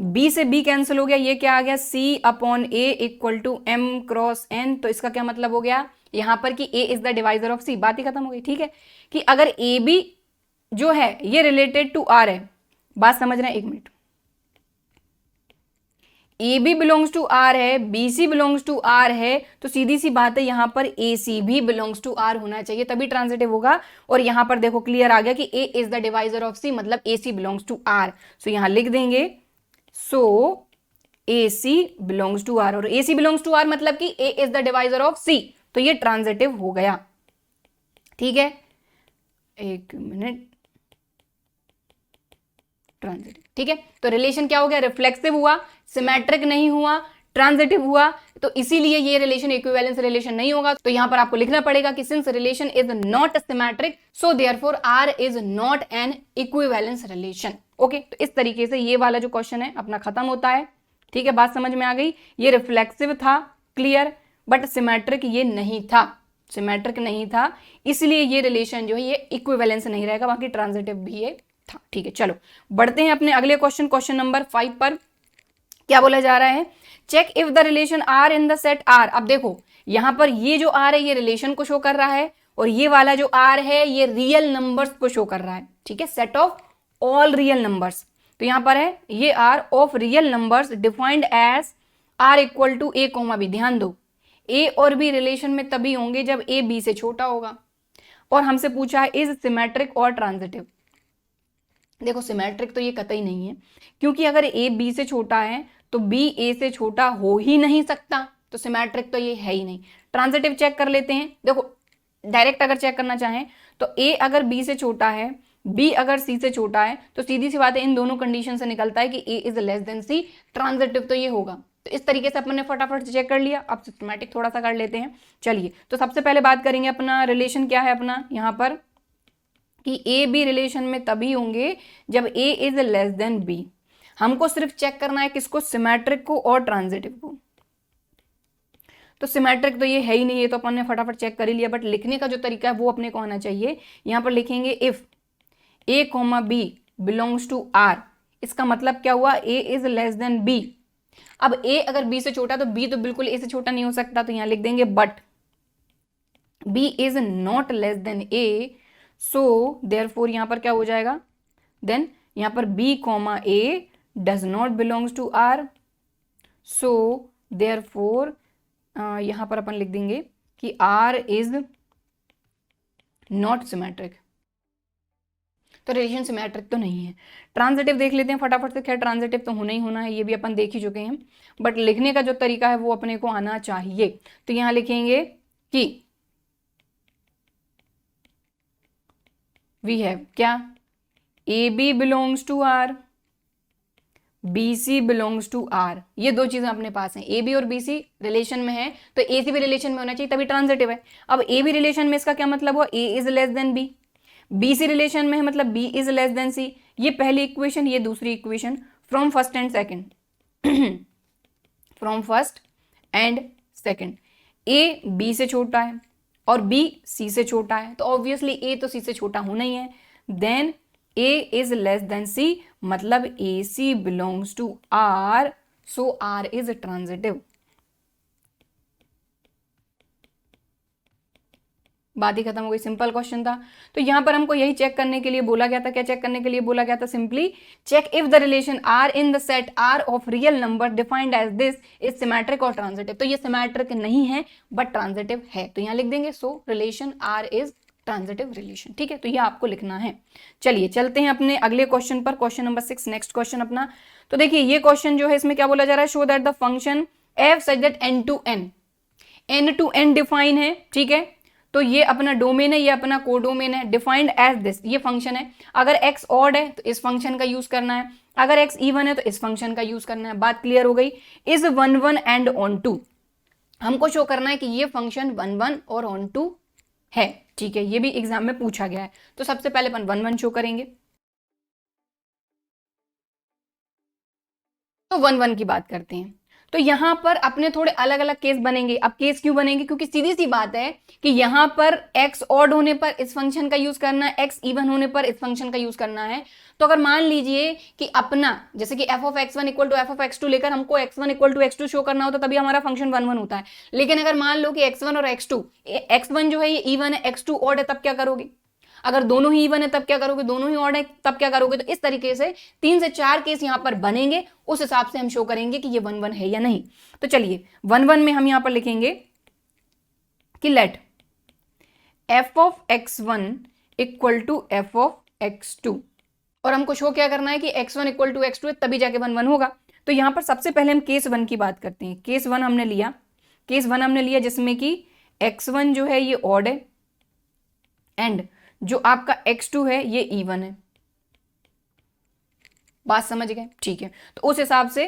B से B कैंसिल हो गया, ये क्या आ गया C upon A equal to M cross N। तो इसका क्या मतलब हो गया यहां पर कि A is the divisor of C, बात ही खत्म हो गई। ठीक है, कि अगर AB जो है ये रिलेटेड टू R है, बात समझ रहे हैं, एक minute, AB belongs to R है, BC बिलोंग्स टू R है, तो सीधी सी बात है यहां पर AC भी बिलोंग्स टू R होना चाहिए, तभी ट्रांजिटिव होगा। और यहां पर देखो क्लियर आ गया कि A is the divisor of C, मतलब AC बिलोंग्स टू R। सो यहां लिख देंगे सो AC बिलोंग्स टू R, और AC बिलोंग्स टू R मतलब कि A is the divisor of C, तो ये ट्रांजिटिव हो गया। ठीक है, एक मिनट, ट्रांजिटिव। ठीक है, तो रिलेशन क्या हो गया, रिफ्लेक्सिव हुआ, सिमेट्रिक नहीं हुआ, ट्रांजिटिव हुआ, तो इसीलिए ये रिलेशन इक्विवेलेंस रिलेशन नहीं होगा। तो यहां पर आपको लिखना पड़ेगा कि since relation is not symmetric so therefore R is not an equivalence relation. Okay, तो इस तरीके से ये वाला जो क्वेश्चन है अपना खत्म होता है। ठीक है, बात समझ में आ गई, ये रिफ्लेक्सिव था, क्लियर, बट सिमेट्रिक ये नहीं था, सिमेट्रिक नहीं था, इसलिए ये रिलेशन जो है ये इक्विवेलेंस नहीं रहेगा, बाकी ट्रांजिटिव भी ये था। ठीक है, चलो बढ़ते हैं अपने अगले क्वेश्चन, क्वेश्चन नंबर 5 पर। क्या बोला जा रहा है, check if the relation R in the set R. अब देखो यहां पर ये जो आर है ये रिलेशन को शो कर रहा है, और ये वाला जो आर है ये रियल नंबर्स को शो कर रहा है। ठीक है, set of all real numbers, तो यहां पर है ये R of real numbers defined as R equal to A comma B. ध्यान दो, ए और बी रिलेशन में तभी होंगे जब ए बी से छोटा होगा, और हमसे पूछा है इज सिमेट्रिक और ट्रांजिटिव। देखो सिमेट्रिक तो ये कतई नहीं है, क्योंकि अगर ए बी से छोटा है तो बी ए से छोटा हो ही नहीं सकता, तो सिमेट्रिक तो ये है ही नहीं। ट्रांजिटिव चेक कर लेते हैं, देखो डायरेक्ट अगर चेक करना चाहें तो ए अगर बी से छोटा है, बी अगर सी से छोटा है, तो सीधी सी बात है इन दोनों कंडीशन से निकलता है कि A is less than C, transitive तो ये होगा। तो इस तरीके से अपन ने फटाफट से चेक कर लिया। अब सिस्टमैटिक थोड़ा सा कर लेते हैं। चलिए, तो सबसे पहले बात करेंगे अपना रिलेशन क्या है अपना यहाँ पर, कि ए बी रिलेशन में तभी होंगे जब ए इज लेस देन बी। हमको सिर्फ चेक करना है किसको, सिमेट्रिक को और ट्रांजिटिव को। तो सिमेट्रिक तो ये है ही नहीं, ये तो अपन ने फटाफट चेक कर ही लिया, बट लिखने का जो तरीका है वो अपने को आना चाहिए। यहां पर लिखेंगे if A comma B belongs to R, इसका मतलब क्या हुआ, A is less than B. अब ए अगर बी से छोटा तो बी तो बिल्कुल ए से छोटा नहीं हो सकता, तो यहां लिख देंगे but B is not less than A, so therefore यहां पर क्या हो जाएगा, देन यहां पर B comma A does not belongs to R, so therefore यहां पर अपन लिख देंगे कि आर इज नॉट सिमेट्रिक। तो रिलेशन सिमेट्रिक तो नहीं है। ट्रांजिटिव देख लेते हैं फटाफट से, खैर ट्रांजिटिव तो होना ही होना है, ये भी अपन देख ही चुके हैं, बट लिखने का जो तरीका है वो अपने को आना चाहिए। तो यहां लिखेंगे कि वी हैव क्या, A B belongs to R, B C belongs to R, ये दो चीजें अपने पास हैं। ए बी और बी सी रिलेशन में है तो ए सी भी रिलेशन में होना चाहिए, तभी ट्रांजिटिव है। अब ए बी रिलेशन में इसका क्या मतलब हुआ, A is less than B, B C relation में है मतलब B is less than C. ये पहली इक्वेशन, ये दूसरी equation, from first and second, from first and second, A B से छोटा है और बी सी से छोटा है, तो ऑब्वियसली ए तो सी से छोटा होना ही है। Then A is less than C, मतलब AC belongs to R, so R is transitive। बात ही खत्म हो गई, सिंपल क्वेश्चन था। तो यहां पर हमको यही चेक करने के लिए बोला गया था, क्या चेक करने के लिए बोला गया था, simply check if the relation R in the set R of real number defined as this is symmetric और transitive। तो ये सिमेट्रिक नहीं है बट ट्रांजिटिव है, तो यहां लिख देंगे सो relation R is transitive relation. ठीक है, तो ये आपको लिखना है। चलिए चलते हैं अपने अगले क्वेश्चन पर, क्वेश्चन नंबर 6, नेक्स्ट क्वेश्चन अपना। तो देखिए ये क्वेश्चन जो है इसमें क्या बोला जा रहा है, show that the function f such that n to n define है। ठीक है, तो ये अपना डोमेन है, ये अपना कोडोमेन है, डिफाइंड एज दिस, ये फंक्शन है। अगर x ऑड है तो इस फंक्शन का यूज करना है, अगर x इवन है तो इस फंक्शन का यूज करना है। बात क्लियर हो गई। इज 1 1 एंड ऑन टू, हमको शो करना है कि ये फंक्शन 1 1 और ऑन टू है। ठीक है, ये भी एग्जाम में पूछा गया है। तो सबसे पहले अपन 1 1 शो करेंगे, तो 1 1 की बात करते हैं। तो यहां पर अपने थोड़े अलग अलग केस बनेंगे। अब केस क्यों बनेंगे? क्योंकि सीधी सी बात है कि यहां पर x ऑड होने पर इस फंक्शन का यूज करना है, x इवन होने पर इस फंक्शन का यूज करना है। तो अगर मान लीजिए कि अपना जैसे कि f of x1 equal to f of x2 लेकर हमको x1 equal to x2 show करना होता, तभी हमारा फंक्शन 1 1 होता है। लेकिन अगर मान लो कि x1 और x2, x1 जो है ये इवन है, x2 ऑड है, तब क्या करोगे? अगर दोनों ही इवन है तब क्या करोगे? दोनों ही ऑड है तब क्या करोगे? तो इस तरीके से 3 से 4 केस यहां पर बनेंगे, उस हिसाब से हम शो करेंगे कि ये 1 1 है या नहीं। तो चलिए 1 1 में हम यहां पर लिखेंगे कि let f of x1 equal to f of x2, और हमको शो क्या करना है कि x1 इक्वल टू x2 है, तभी जाके 1 1 होगा। तो यहां पर सबसे पहले हम केस 1 की बात करते हैं। केस 1 हमने लिया जिसमें कि x1 जो है ये ऑड है एंड जो आपका x2 है ये इवन है। बात समझ गए? ठीक है, तो उस हिसाब से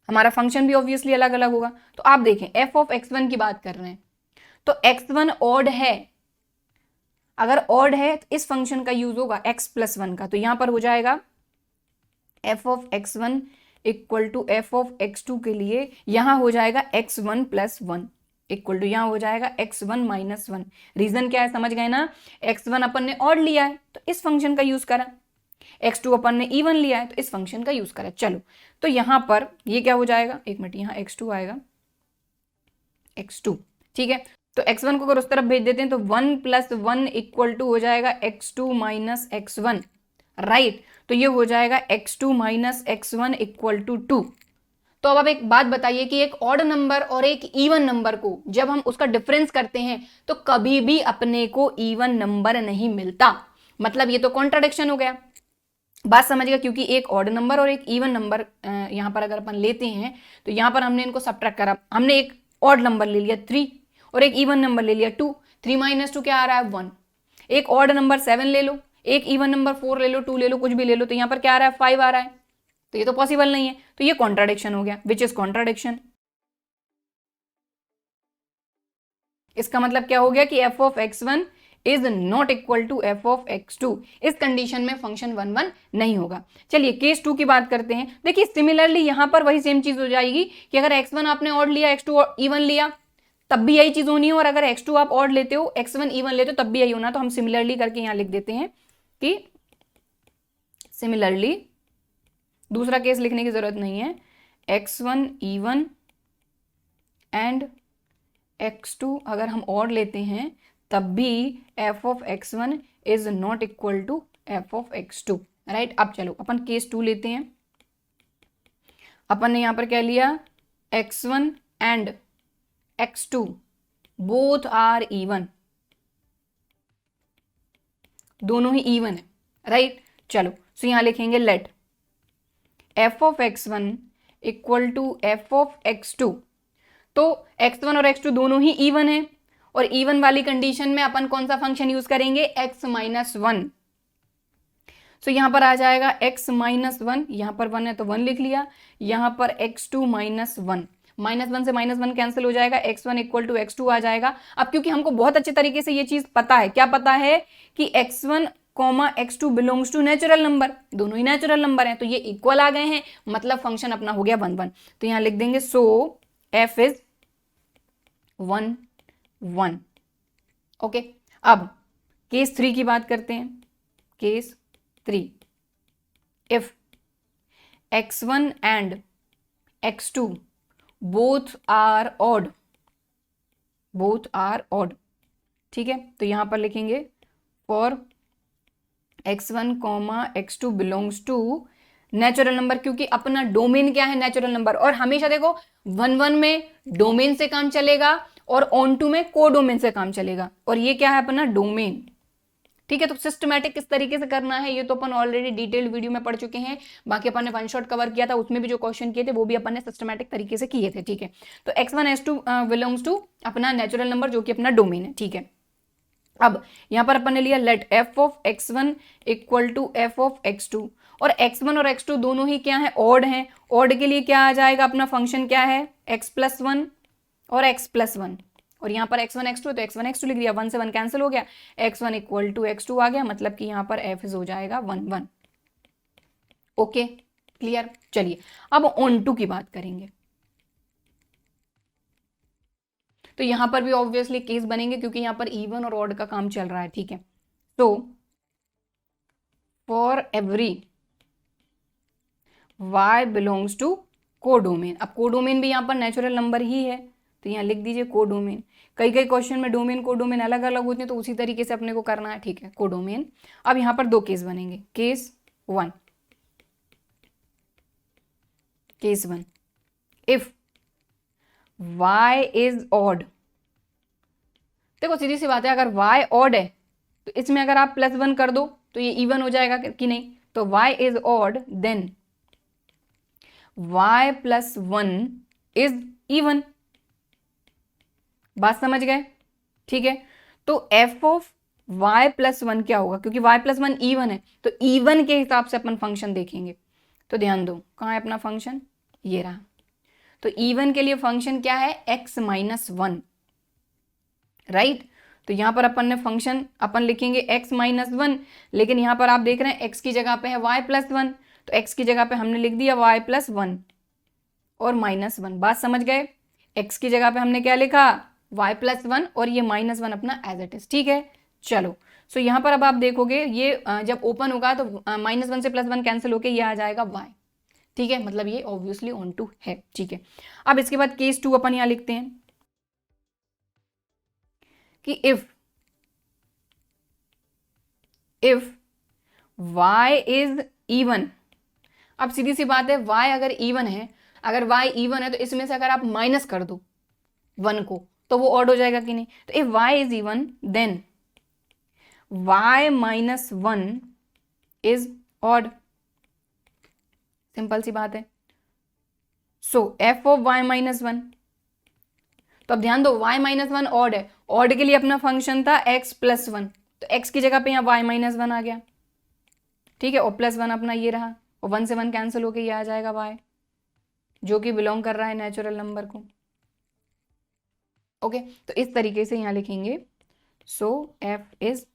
हमारा फंक्शन भी ऑब्वियसली अलग अलग होगा। तो आप देखें f ऑफ x1 की बात कर रहे हैं, तो x1 ऑड है, अगर ऑड है तो इस फंक्शन का यूज होगा x प्लस 1 का। तो यहां पर हो जाएगा f of x1 equal to f of x2 के लिए यहां हो जाएगा x1 प्लस 1 इक्वल टू यहां हो जाएगा x1 माइनस 1। रीजन क्या है? समझ गए ना? x1 अपन ने ऑड लिया है तो इस फंक्शन का यूज करा, x2 अपन ने इवन लिया है तो इस फंक्शन का यूज करा। चलो तो यहां पर ये क्या हो जाएगा, एक मिनट, यहां x2 आएगा, x2, ठीक है। तो x1 को अगर उस तरफ भेज देते हैं तो 1 प्लस 1 इक्वल टू हो जाएगा x2 माइनस x1, राइट। तो ये हो जाएगा x2 minus x1 equal to 2। तो अब आप एक बात बताइए कि एक ऑड नंबर और एक इवन नंबर को जब हम उसका डिफरेंस करते हैं तो कभी भी अपने को इवन नंबर नहीं मिलता, मतलब ये तो कॉन्ट्राडिक्शन हो गया। बात समझिएगा, क्योंकि एक ऑड नंबर और एक इवन नंबर यहां पर अगर अपन लेते हैं तो यहां पर हमने इनको सब्ट्रैक्ट करा, हमने एक ऑड नंबर ले लिया 3 और एक इवन नंबर ले लिया 2। 3 माइनस 2 क्या आ रहा है? 1। एक ऑड नंबर 7 ले लो, एक इवन नंबर 4 ले लो, 2 ले लो, कुछ भी ले लो, तो यहां पर क्या आ रहा है? 5 आ रहा है। तो ये तो पॉसिबल नहीं है, तो ये कॉन्ट्राडिक्शन हो गया, विच इज कॉन्ट्राडिक्शन। इसका मतलब क्या हो गया कि f of x1 is not equal to f of x2। इस कंडीशन में फंक्शन 1 1 नहीं होगा। चलिए केस 2 की बात करते हैं। देखिए सिमिलरली यहां पर वही सेम चीज हो जाएगी कि अगर x1 आपने ऑड लिया, x2 इवन लिया, तब भी यही चीज होनी है, और अगर x2 आप ऑड लेते हो, x1 इवन लेते हो, तब भी यही होना। तो हम सिमिलरली करके यहां लिख देते हैं कि सिमिलरली, दूसरा केस लिखने की जरूरत नहीं है, x1 इवन एंड x2 अगर हम ऑड लेते हैं तब भी f of x1 is not equal to f of x2, right. अब चलो अपन केस 2 लेते हैं। अपन ने यहां पर क्या लिया? x1 and x2 both are even, दोनों ही इवन है, राइट। चलो सो यहां लिखेंगे let f of x1 equal to f of x2। तो x1 और x2 दोनों ही इवन है, और इवन वाली कंडीशन में अपन कौन सा फंक्शन यूज करेंगे? x minus 1। सो यहां पर आ जाएगा x माइनस 1, यहां पर 1 है तो 1 लिख लिया, यहां पर x2 माइनस 1, माइनस 1 से माइनस 1 कैंसिल हो जाएगा, x1 इक्वल टू x2 आ जाएगा। अब क्योंकि हमको बहुत अच्छे तरीके से ये चीज पता है, क्या पता है कि x1 comma x2 belongs to natural number, दोनों ही नेचुरल नंबर हैं, तो ये इक्वल आ गए हैं, मतलब फंक्शन अपना हो गया 1 1। तो यहां लिख देंगे सो f इज 1 1। ओके, अब केस 3 की बात करते हैं। Case 3, if x1 and x2 both are odd, ठीक है। तो यहां पर लिखेंगे for x1 comma x2 belongs to natural number, क्योंकि अपना डोमेन क्या है? Natural number. और हमेशा देखो 1 1 में डोमेन से काम चलेगा और ऑन टू में को डोमेन से काम चलेगा, और ये क्या है? अपना डोमेन, ठीक है। तो सिस्टमैटिक किस तरीके से करना है ये तो अपन ऑलरेडी डिटेल्ड वीडियो में पढ़ चुके हैं। बाकी अपन ने वन शॉट कवर किया था, उसमें भी जो क्वेश्चन किए थे वो भी अपन ने सिस्टमैटिक तरीके से किए थे, ठीक है। तो x1 x2 बिलोंग्स टू अपना नेचुरल नंबर जो कि अपना डोमेन है, ठीक है। अब यहां पर अपन ने लिया let f of x1 equal to f of x2, और x1 और x2 दोनों ही क्या है? ऑड हैं। ऑड के लिए क्या आ जाएगा? अपना फंक्शन क्या है? x प्लस 1 और x प्लस 1, और यहां पर x1 x2 है तो x1 x2 लिख दिया, 1 से 1 कैंसिल हो गया, x1 इक्वल टू x2 आ गया, मतलब कि यहां पर f हो जाएगा 1 1। Okay, clear. चलिए अब ऑन टू की बात करेंगे। तो यहां पर भी ऑब्वियसली केस बनेंगे क्योंकि यहां पर इवन और ऑड का काम चल रहा है, ठीक है। तो for every y belongs to codomain, अब कोडोमेन भी यहां पर नेचुरल नंबर ही है, तो यहां लिख दीजिए कोडोमेन। कई कई क्वेश्चन में डोमेन कोडोमेन अलग अलग होते हैं, तो उसी तरीके से अपने को करना है, ठीक है, कोडोमेन। अब यहां पर दो केस बनेंगे, case one, case one, if y is odd, देखो सीधी सी बात है, अगर y ऑड है तो इसमें अगर आप +1 कर दो तो ये इवन हो जाएगा कि नहीं, तो y is odd then y + 1 is even. बात समझ गए, ठीक है। तो f ऑफ y + 1 क्या होगा, क्योंकि y + 1 इवन है, तो इवन के हिसाब से अपन फंक्शन देखेंगे। तो ध्यान दो, कहाँ है अपना फंक्शन, ये रहा। तो इवन के लिए फंक्शन क्या है, x - 1, राइट। तो यहां पर अपन ने फंक्शन अपन लिखेंगे x - 1, लेकिन यहां पर आप देख रहे हैं x की जगह पे है y + 1, तो x की जगह पे हमने लिख दिया y + 1 और -1। बात समझ गए, x की जगह पे हमने क्या लिखा, y + 1 और ये -1 अपना एज इट इज, ठीक है। चलो सो यहां पर अब आप देखोगे ये जब ओपन होगा तो -1 से +1 कैंसिल होके ये आ जाएगा y, ठीक है, मतलब ये ऑब्वियसली ऑन टू है, ठीक है। अब इसके बाद केस 2 अपन यहां लिखते हैं कि इफ y इज इवन, अब सीधी सी बात है, y अगर इवन है, अगर y इवन है तो इसमें से अगर आप माइनस कर दो 1 को तो वो ऑड हो जाएगा कि नहीं। तो if y is even then y - 1 is odd, simple सी बात है। सो f ऑफ y - 1, तो अब ध्यान दो y - 1 ऑड है, ऑड के लिए अपना फंक्शन था x + 1, तो x की जगह पे यहाँ y - 1 आ गया, ठीक है, और +1 अपना ये रहा, और 1 से 1 कैंसिल होके ये आ जाएगा y, जो कि बिलोंग कर रहा है नेचुरल नंबर को। ओके, तो इस तरीके से यहां लिखेंगे, सो f इज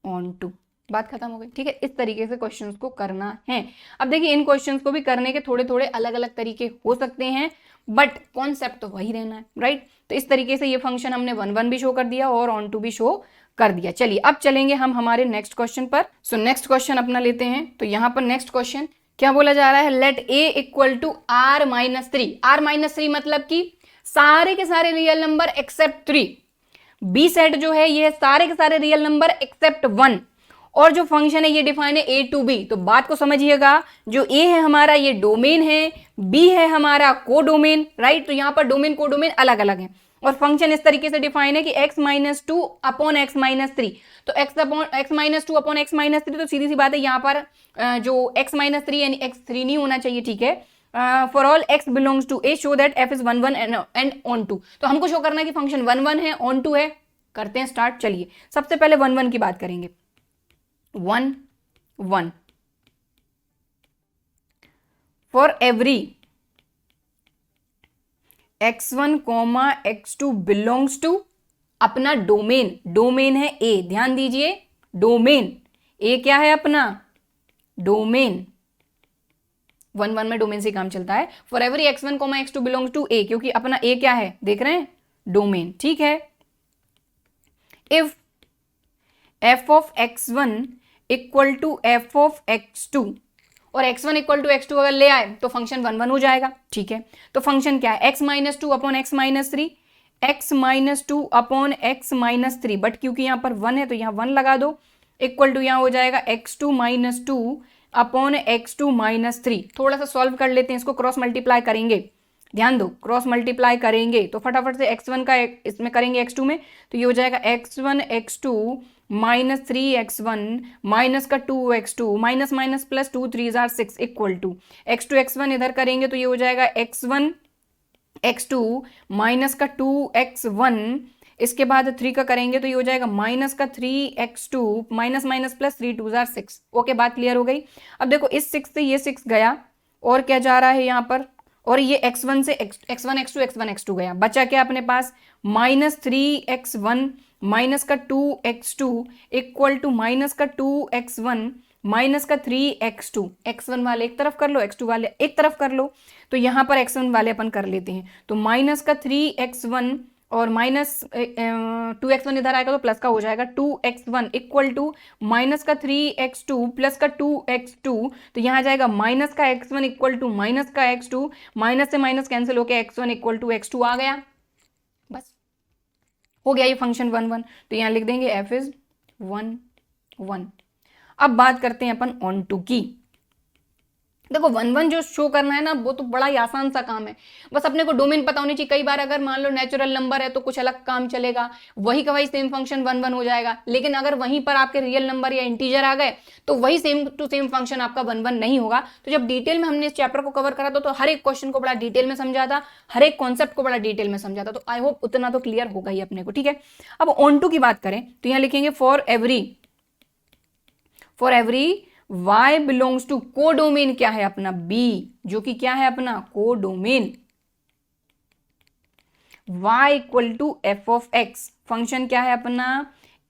ऑन टू, बात खत्म हो गई, ठीक है। इस तरीके से क्वेश्चंस को करना है। अब देखिए इन क्वेश्चंस को भी करने के थोड़े थोड़े अलग अलग तरीके हो सकते हैं, बट कॉन्सेप्ट तो वही रहना है, राइट। तो इस तरीके से ये फंक्शन हमने 1 1 भी शो कर दिया और ऑन टू भी शो कर दिया। चलिए अब चलेंगे हम हमारे नेक्स्ट क्वेश्चन पर। सो नेक्स्ट क्वेश्चन अपना लेते हैं। तो यहाँ पर नेक्स्ट क्वेश्चन क्या बोला जा रहा है, लेट a = r - 3, r - 3 मतलब कि सारे के सारे real number except 3, B set जो है ये सारे के सारे रियल नंबर एक्सेप्ट 1, और जो फंक्शन है ये डिफाइन है a to b। तो बात को समझिएगा, जो a है हमारा ये डोमेन है, b है हमारा कोडोमेन, राइट। तो यहां पर डोमेन कोडोमेन अलग अलग है, और फंक्शन इस तरीके से डिफाइन है कि x - 2 अपॉन x - 3। तो x - 2 अपॉन x - 3, तो सीधी सी बात है यहाँ पर जो x - 3 यानी x3 नहीं होना चाहिए, ठीक है। For all x belongs to a show that f is 1 1 and onto. तो हमको शो करना है कि फंक्शन 1 1 है, ऑन टू है। करते हैं स्टार्ट। चलिए सबसे पहले 1 1 की बात करेंगे। 1 1 for every x1, x2 belongs to अपना डोमेन, डोमेन है a, ध्यान दीजिए डोमेन a क्या है अपना डोमेन, 1 1 में डोमेन से काम चलता है। For every x1, x2 belongs to a, क्योंकि अपना a क्या है देख रहे हैं डोमेन, ठीक है। If f of x1 equal to f of x2 और x1 इक्वल टू x2 अगर ले आए तो फंक्शन 1 1 हो जाएगा, ठीक है। तो फंक्शन क्या है, x - 2 upon x - 3, x - 2 upon x - 3, but क्योंकि यहां पर 1 है तो यहां 1 लगा दो, इक्वल टू यहां हो जाएगा x2 - 2 अपॉन x2 - 3। थोड़ा सा सॉल्व कर लेते हैं इसको, क्रॉस मल्टीप्लाई करेंगे, ध्यान दो क्रॉस मल्टीप्लाई करेंगे तो फटाफट से x1 का इसमें करेंगे x2 में, तो ये हो जाएगा x1 x2 minus 3x1 minus का 2x2 minus minus plus 2 3 6 equal to x2 x1 इधर करेंगे तो ये हो जाएगा x1 x2 माइनस का 2x1, इसके बाद 3 का करेंगे तो ये हो जाएगा माइनस का 3x2 minus minus plus 3 2 6। Okay, बात क्लियर हो गई। अब देखो इस 6 से ये 6 गया और क्या जा रहा है यहाँ पर, और ये x1 से x1 x2 x1 x2 गया, बचा क्या अपने पास माइनस 3x1 माइनस का 2x2 इक्वल टू माइनस का 2x1 माइनस का 3x2, x1 वाले एक तरफ कर लो, x2 वाले एक तरफ कर लो, तो यहाँ पर x1 वाले अपन कर लेते हैं, तो माइनस का 3x1 और माइनस 2x1 इधर आएगा तो प्लस का हो जाएगा 2x1 इक्वल टू माइनस का 3x2 प्लस का 2x2, तो यहाँ जाएगा माइनस का x1 इक्वल टू माइनस का x2, माइनस से माइनस कैंसिल होकर x1 इक्वल टू x2 आ गया, बस हो गया ये फंक्शन 1 1। तो यहाँ लिख देंगे f इज 1 1। अब बात करते हैं अपन ऑन टू की। देखो 1 1 जो शो करना है ना वो तो बड़ा ही आसान सा काम है, बस अपने को डोमेन पता होनी चाहिए। कई बार अगर मान लो नेचुरल नंबर है तो कुछ अलग काम चलेगा, वही का वही सेम फंक्शन 1 1 हो जाएगा, लेकिन अगर वहीं पर आपके रियल नंबर या इंटीजर आ गए तो वही सेम टू सेम फंक्शन आपका 1 1 नहीं होगा। तो जब डिटेल में हमने इस चैप्टर को कवर करा था तो हर एक क्वेश्चन को बड़ा डिटेल में समझा था, हर एक कॉन्सेप्ट को बड़ा डिटेल में समझा था, तो आई होप उतना तो क्लियर होगा ही अपने को, ठीक है। अब ऑन टू की बात करें तो यहाँ लिखेंगे for every y belongs to codomain, क्या है अपना b, जो कि क्या है अपना codomain, y equal to f of x, function क्या है अपना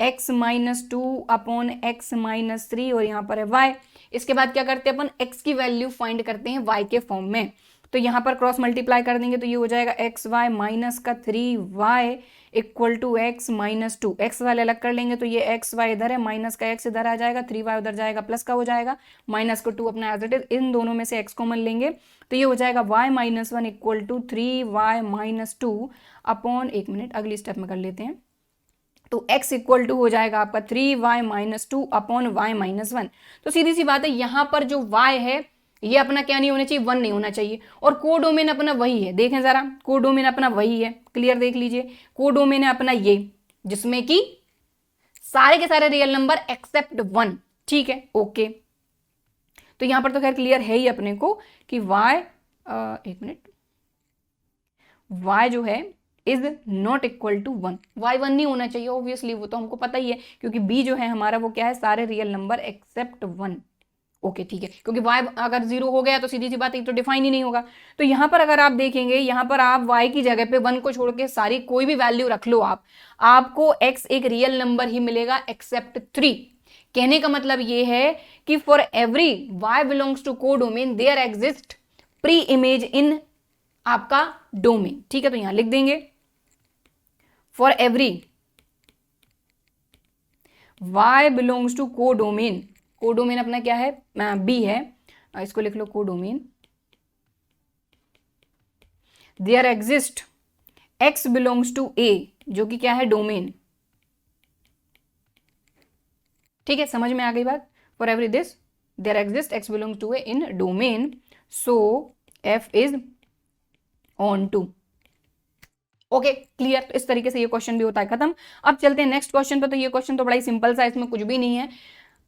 x minus 2 upon x minus 3 और यहाँ पर है y। इसके बाद क्या करते हैं अपन x की वैल्यू फाइंड करते हैं y के फॉर्म में, तो यहाँ पर क्रॉस मल्टीप्लाई कर देंगे तो ये हो जाएगा xy माइनस का 3y equal to x minus 2, x वाले अलग कर लेंगे तो ये xy इधर है, माइनस का x इधर आ जाएगा, 3y उधर जाएगा, प्लस का हो जाएगा, माइनस को 2 अपना एज इट इज, इन दोनों में से x कॉमन लेंगे तो ये हो जाएगा y minus 1 equal to 3y minus 2 upon, एक मिनट अगली स्टेप में कर लेते हैं, तो x इक्वल टू हो जाएगा आपका 3y minus 2 upon y minus 1। तो सीधी सी बात है यहाँ पर जो y है ये अपना क्या नहीं होना चाहिए, 1 नहीं होना चाहिए, और कोडोमेन अपना वही है, देखें जरा कोडोमेन अपना वही है, क्लियर देख लीजिए, कोडोमेन है अपना ये जिसमें कि सारे के सारे रियल नंबर एक्सेप्ट 1, ठीक है ओके। तो यहां पर तो खैर क्लियर है ही अपने को कि y एक मिनट y जो है is not equal to 1, y 1 नहीं होना चाहिए ऑब्वियसली, वो तो हमको पता ही है क्योंकि b जो है हमारा वो क्या है सारे रियल नंबर एक्सेप्ट 1, ओके ठीक है, क्योंकि y अगर 0 हो गया तो सीधी सी बात है तो डिफाइन ही नहीं होगा। तो यहां पर अगर आप देखेंगे यहाँ पर आप y की जगह पे 1 को छोड़ के सारी कोई भी वैल्यू रख लो आपको x एक रियल नंबर ही मिलेगा एक्सेप्ट 3। कहने का मतलब ये है कि for every y belongs to codomain there exist pre image in आपका डोमेन, ठीक है। तो यहां लिख देंगे for every y belongs to codomain, codomain अपना क्या है b है, इसको लिख लो codomain, there exist x belongs to a जो कि क्या है डोमेन, ठीक है समझ में आ गई बात। For every this there exist x belongs to a in domain, so f is onto, okay clear. तो इस तरीके से ये क्वेश्चन भी होता है खत्म। अब चलते हैं नेक्स्ट क्वेश्चन पे, तो ये क्वेश्चन तो बड़ा ही सिंपल सा है, इसमें कुछ भी नहीं है,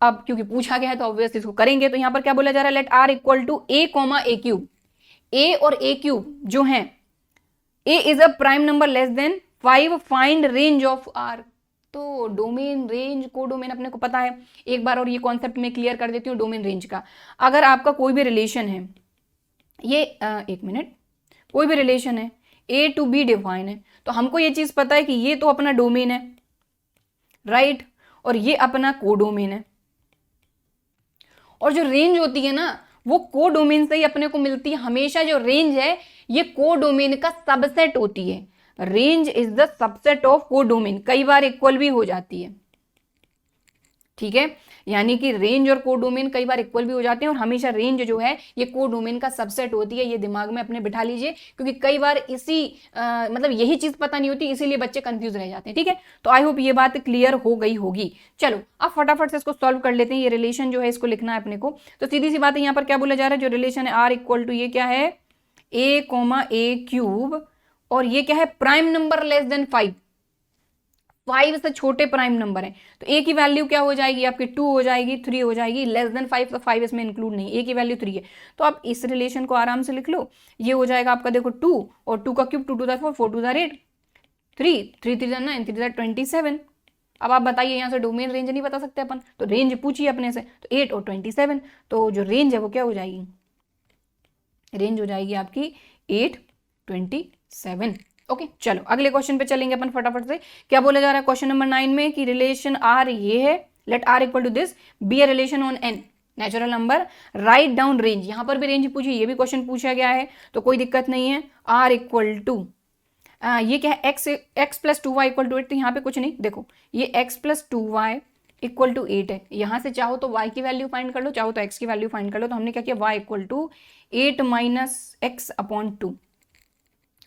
अब क्योंकि पूछा गया है तो ऑब्वियसली इसको करेंगे। तो यहां पर क्या बोला जा रहा है, let r equal to a comma a cube, a और a क्यूब जो है a is a prime number less than 5, find range of r। तो डोमेन रेंज कोडोमेन अपने को पता है, एक बार और ये कॉन्सेप्ट में क्लियर कर देती हूँ डोमेन रेंज का। अगर आपका कोई भी रिलेशन है, ये एक मिनट, कोई भी रिलेशन है a टू b डिफाइन है, तो हमको ये चीज पता है कि ये तो अपना डोमेन है राइट, और ये अपना कोडोमेन है, और जो रेंज होती है ना वो कोडोमेन से ही अपने को मिलती है। हमेशा जो रेंज है ये कोडोमेन का सबसेट होती है, range is the subset of codomain, कई बार इक्वल भी हो जाती है, ठीक है, यानी कि रेंज और कोडोमेन कई बार इक्वल भी हो जाते हैं, और हमेशा रेंज जो है ये कोडोमेन का सबसेट होती है, ये दिमाग में अपने बिठा लीजिए, क्योंकि कई बार इसी मतलब यही चीज पता नहीं होती, इसीलिए बच्चे कंफ्यूज रह जाते हैं, ठीक है। तो आई होप ये बात क्लियर हो गई होगी। चलो अब फटाफट से इसको सॉल्व कर लेते हैं, ये रिलेशन जो है इसको लिखना है अपने को। तो सीधी सी बात है, यहाँ पर क्या बोला जा रहा है, जो रिलेशन है आर इक्वल टू ये क्या है a कॉमा a क्यूब, और ये क्या है प्राइम नंबर लेस देन 5, 5 से छोटे प्राइम नंबर है, तो a की वैल्यू क्या हो जाएगी आपकी 2 हो जाएगी, 3 हो जाएगी, लेस देन 5 तो 5 इसमें इंक्लूड नहीं, a की वैल्यू 3 है। तो आप इस रिलेशन को आराम से लिख लो, ये हो जाएगा आपका देखो 2 और 2 का cube 2 to the 4, 4 to the 8, 3 3 3 9 3 27। अब आप बताइए यहाँ से डोमेन रेंज नहीं बता सकते अपन, तो रेंज पूछिए अपने से, तो 8 और 27, तो जो रेंज है वो क्या हो जाएगी, रेंज हो जाएगी आपकी 8 27। ओके चलो अगले क्वेश्चन पे चलेंगे अपन फटाफट से। क्या बोला जा रहा है क्वेश्चन नंबर 9 में कि रिलेशन आर ये है, let R equal to this be a relation on N, natural number, write down range, यहां पर भी रेंज पूछी, ये भी क्वेश्चन पूछा गया है तो कोई दिक्कत नहीं है। आर इक्वल टू ये क्या है, x plus 2y equal to 8, तो यहाँ पे कुछ नहीं, देखो ये x plus 2y equal to 8 है, यहां से चाहो तो y की वैल्यू फाइंड कर लो, चाहो तो x की वैल्यू फाइंड कर लो, तो हमने क्या किया, y equal to 8 minus x upon 2।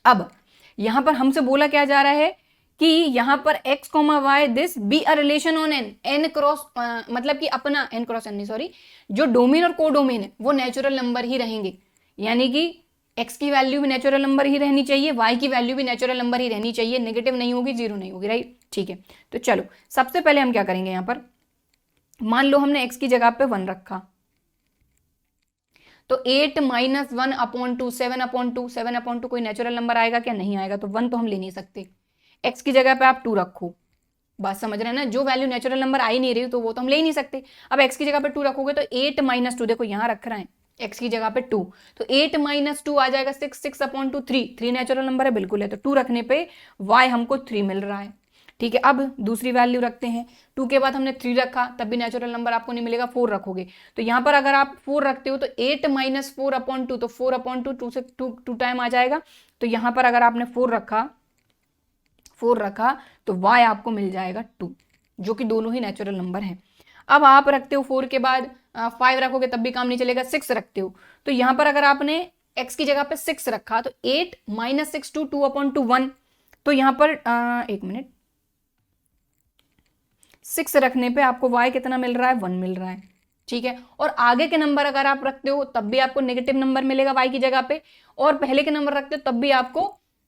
अब यहां पर हमसे बोला क्या जा रहा है कि यहां पर x comma why this be a relation on N cross, मतलब कि अपना एन क्रॉस एन, सॉरी, जो डोमेन और कोडोमेन है वो नेचुरल नंबर ही रहेंगे, यानी कि x की वैल्यू भी नेचुरल नंबर ही रहनी चाहिए, y की वैल्यू भी नेचुरल नंबर ही रहनी चाहिए, नेगेटिव नहीं होगी, जीरो नहीं होगी, राइट, ठीक है। तो चलो सबसे पहले हम क्या करेंगे, यहां पर मान लो हमने x की जगह पे 1 रखा, तो 8 माइनस 1 अपॉन 2, 7 अपॉन 2, 7 अपॉन 2 कोई नेचुरल नंबर आएगा क्या, नहीं आएगा, तो 1 तो हम ले नहीं सकते। x की जगह पे आप 2 रखो, बात समझ रहे हैं ना, जो वैल्यू नेचुरल नंबर आ ही नहीं रही तो वो तो हम ले ही नहीं सकते। अब x की जगह पे 2 रखोगे तो 8 माइनस 2, देखो यहां रख रहे हैं x की जगह पे 2, तो 8 माइनस 2 आ जाएगा 6, 6 अपॉन 2 3, 3 नेचुरल नंबर है, बिल्कुल है, तो 2 रखने पे y हमको 3 मिल रहा है, ठीक है। अब दूसरी वैल्यू रखते हैं, 2 के बाद हमने 3 रखा, तब भी नेचुरल नंबर आपको नहीं मिलेगा, 4 रखोगे, तो यहां पर अगर आप 4 रखते हो तो 8 माइनस 4 अपॉन 2, तो 4 अपॉन 2, 2 से 2 टाइम आ जाएगा, तो यहां पर अगर आपने 4 रखा तो y आपको मिल जाएगा 2, जो कि दोनों ही नेचुरल नंबर हैं। अब आप रखते हो 4 के बाद 5 रखोगे तब भी काम नहीं चलेगा, 6 रखते हो, तो यहां पर अगर आपने x की जगह पे 6 रखा तो 8 माइनस 6 2 अपॉन 2 1, तो यहां पर एक मिनट, 6 रखने पे आपको y कितना मिल रहा है, 1 मिल रहा है, ठीक है। और आगे के नंबर अगर आप रखते हो तब भी आपको नेगेटिव नंबर मिलेगा y की जगह पे, और पहले के नंबर रखते हो तब भी आपको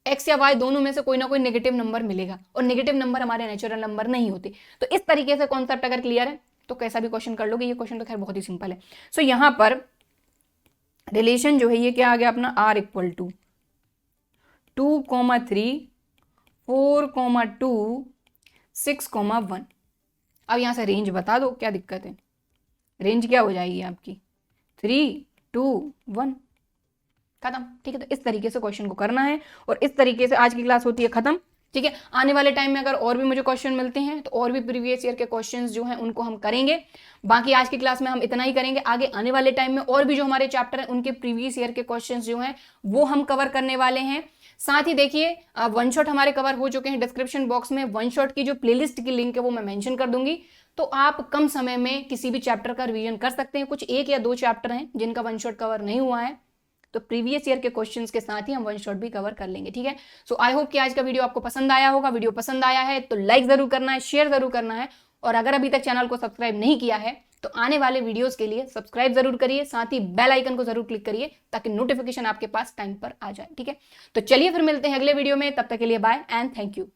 x या y दोनों में से कोई ना कोई नेगेटिव नंबर मिलेगा, और नेगेटिव नंबर हमारे नेचुरल नंबर नहीं होते। तो इस तरीके से कॉन्सेप्ट अगर क्लियर है तो कैसा भी क्वेश्चन कर लोगे, ये क्वेश्चन तो खैर बहुत ही सिंपल है। सो यहां पर रिलेशन जो है ये क्या आ गया अपना, r इक्वल टू 2,3 4,2 6,1। अब यहां से रेंज बता दो, क्या दिक्कत है, रेंज क्या हो जाएगी आपकी 3 2 1, खत्म, ठीक है। तो इस तरीके से क्वेश्चन को करना है, और इस तरीके से आज की क्लास होती है खत्म, ठीक है। आने वाले टाइम में अगर और भी मुझे क्वेश्चन मिलते हैं तो और भी प्रीवियस ईयर के क्वेश्चंस जो हैं उनको हम करेंगे। बाकी आज की क्लास में हम इतना ही करेंगे, आगे आने वाले टाइम में और भी जो हमारे चैप्टर हैं उनके प्रीवियस ईयर के क्वेश्चंस जो हैं वो हम कवर करने वाले हैं। साथ ही देखिए वन शॉट हमारे कवर हो चुके हैं, डिस्क्रिप्शन बॉक्स में वन शॉट की जो प्लेलिस्ट की लिंक है वो मैं मेंशन कर दूंगी, तो आप कम समय में किसी भी चैप्टर का रिवीजन कर सकते हैं। कुछ 1 या 2 चैप्टर हैं जिनका वन शॉट कवर नहीं हुआ है, तो प्रीवियस ईयर के क्वेश्चंस के साथ ही हम वन शॉट भी कवर कर लेंगे, ठीक है। सो आई होप कि आज का वीडियो आपको पसंद आया होगा। वीडियो पसंद आया है तो लाइक जरूर करना है, शेयर जरूर करना है, और अगर अभी तक चैनल को सब्सक्राइब नहीं किया है तो आने वाले वीडियोस के लिए सब्सक्राइब जरूर करिए, साथ ही बेल आइकन को जरूर क्लिक करिए ताकि नोटिफिकेशन आपके पास टाइम पर आ जाए, ठीक है। तो चलिए फिर मिलते हैं अगले वीडियो में, तब तक के लिए बाय एंड थैंक यू।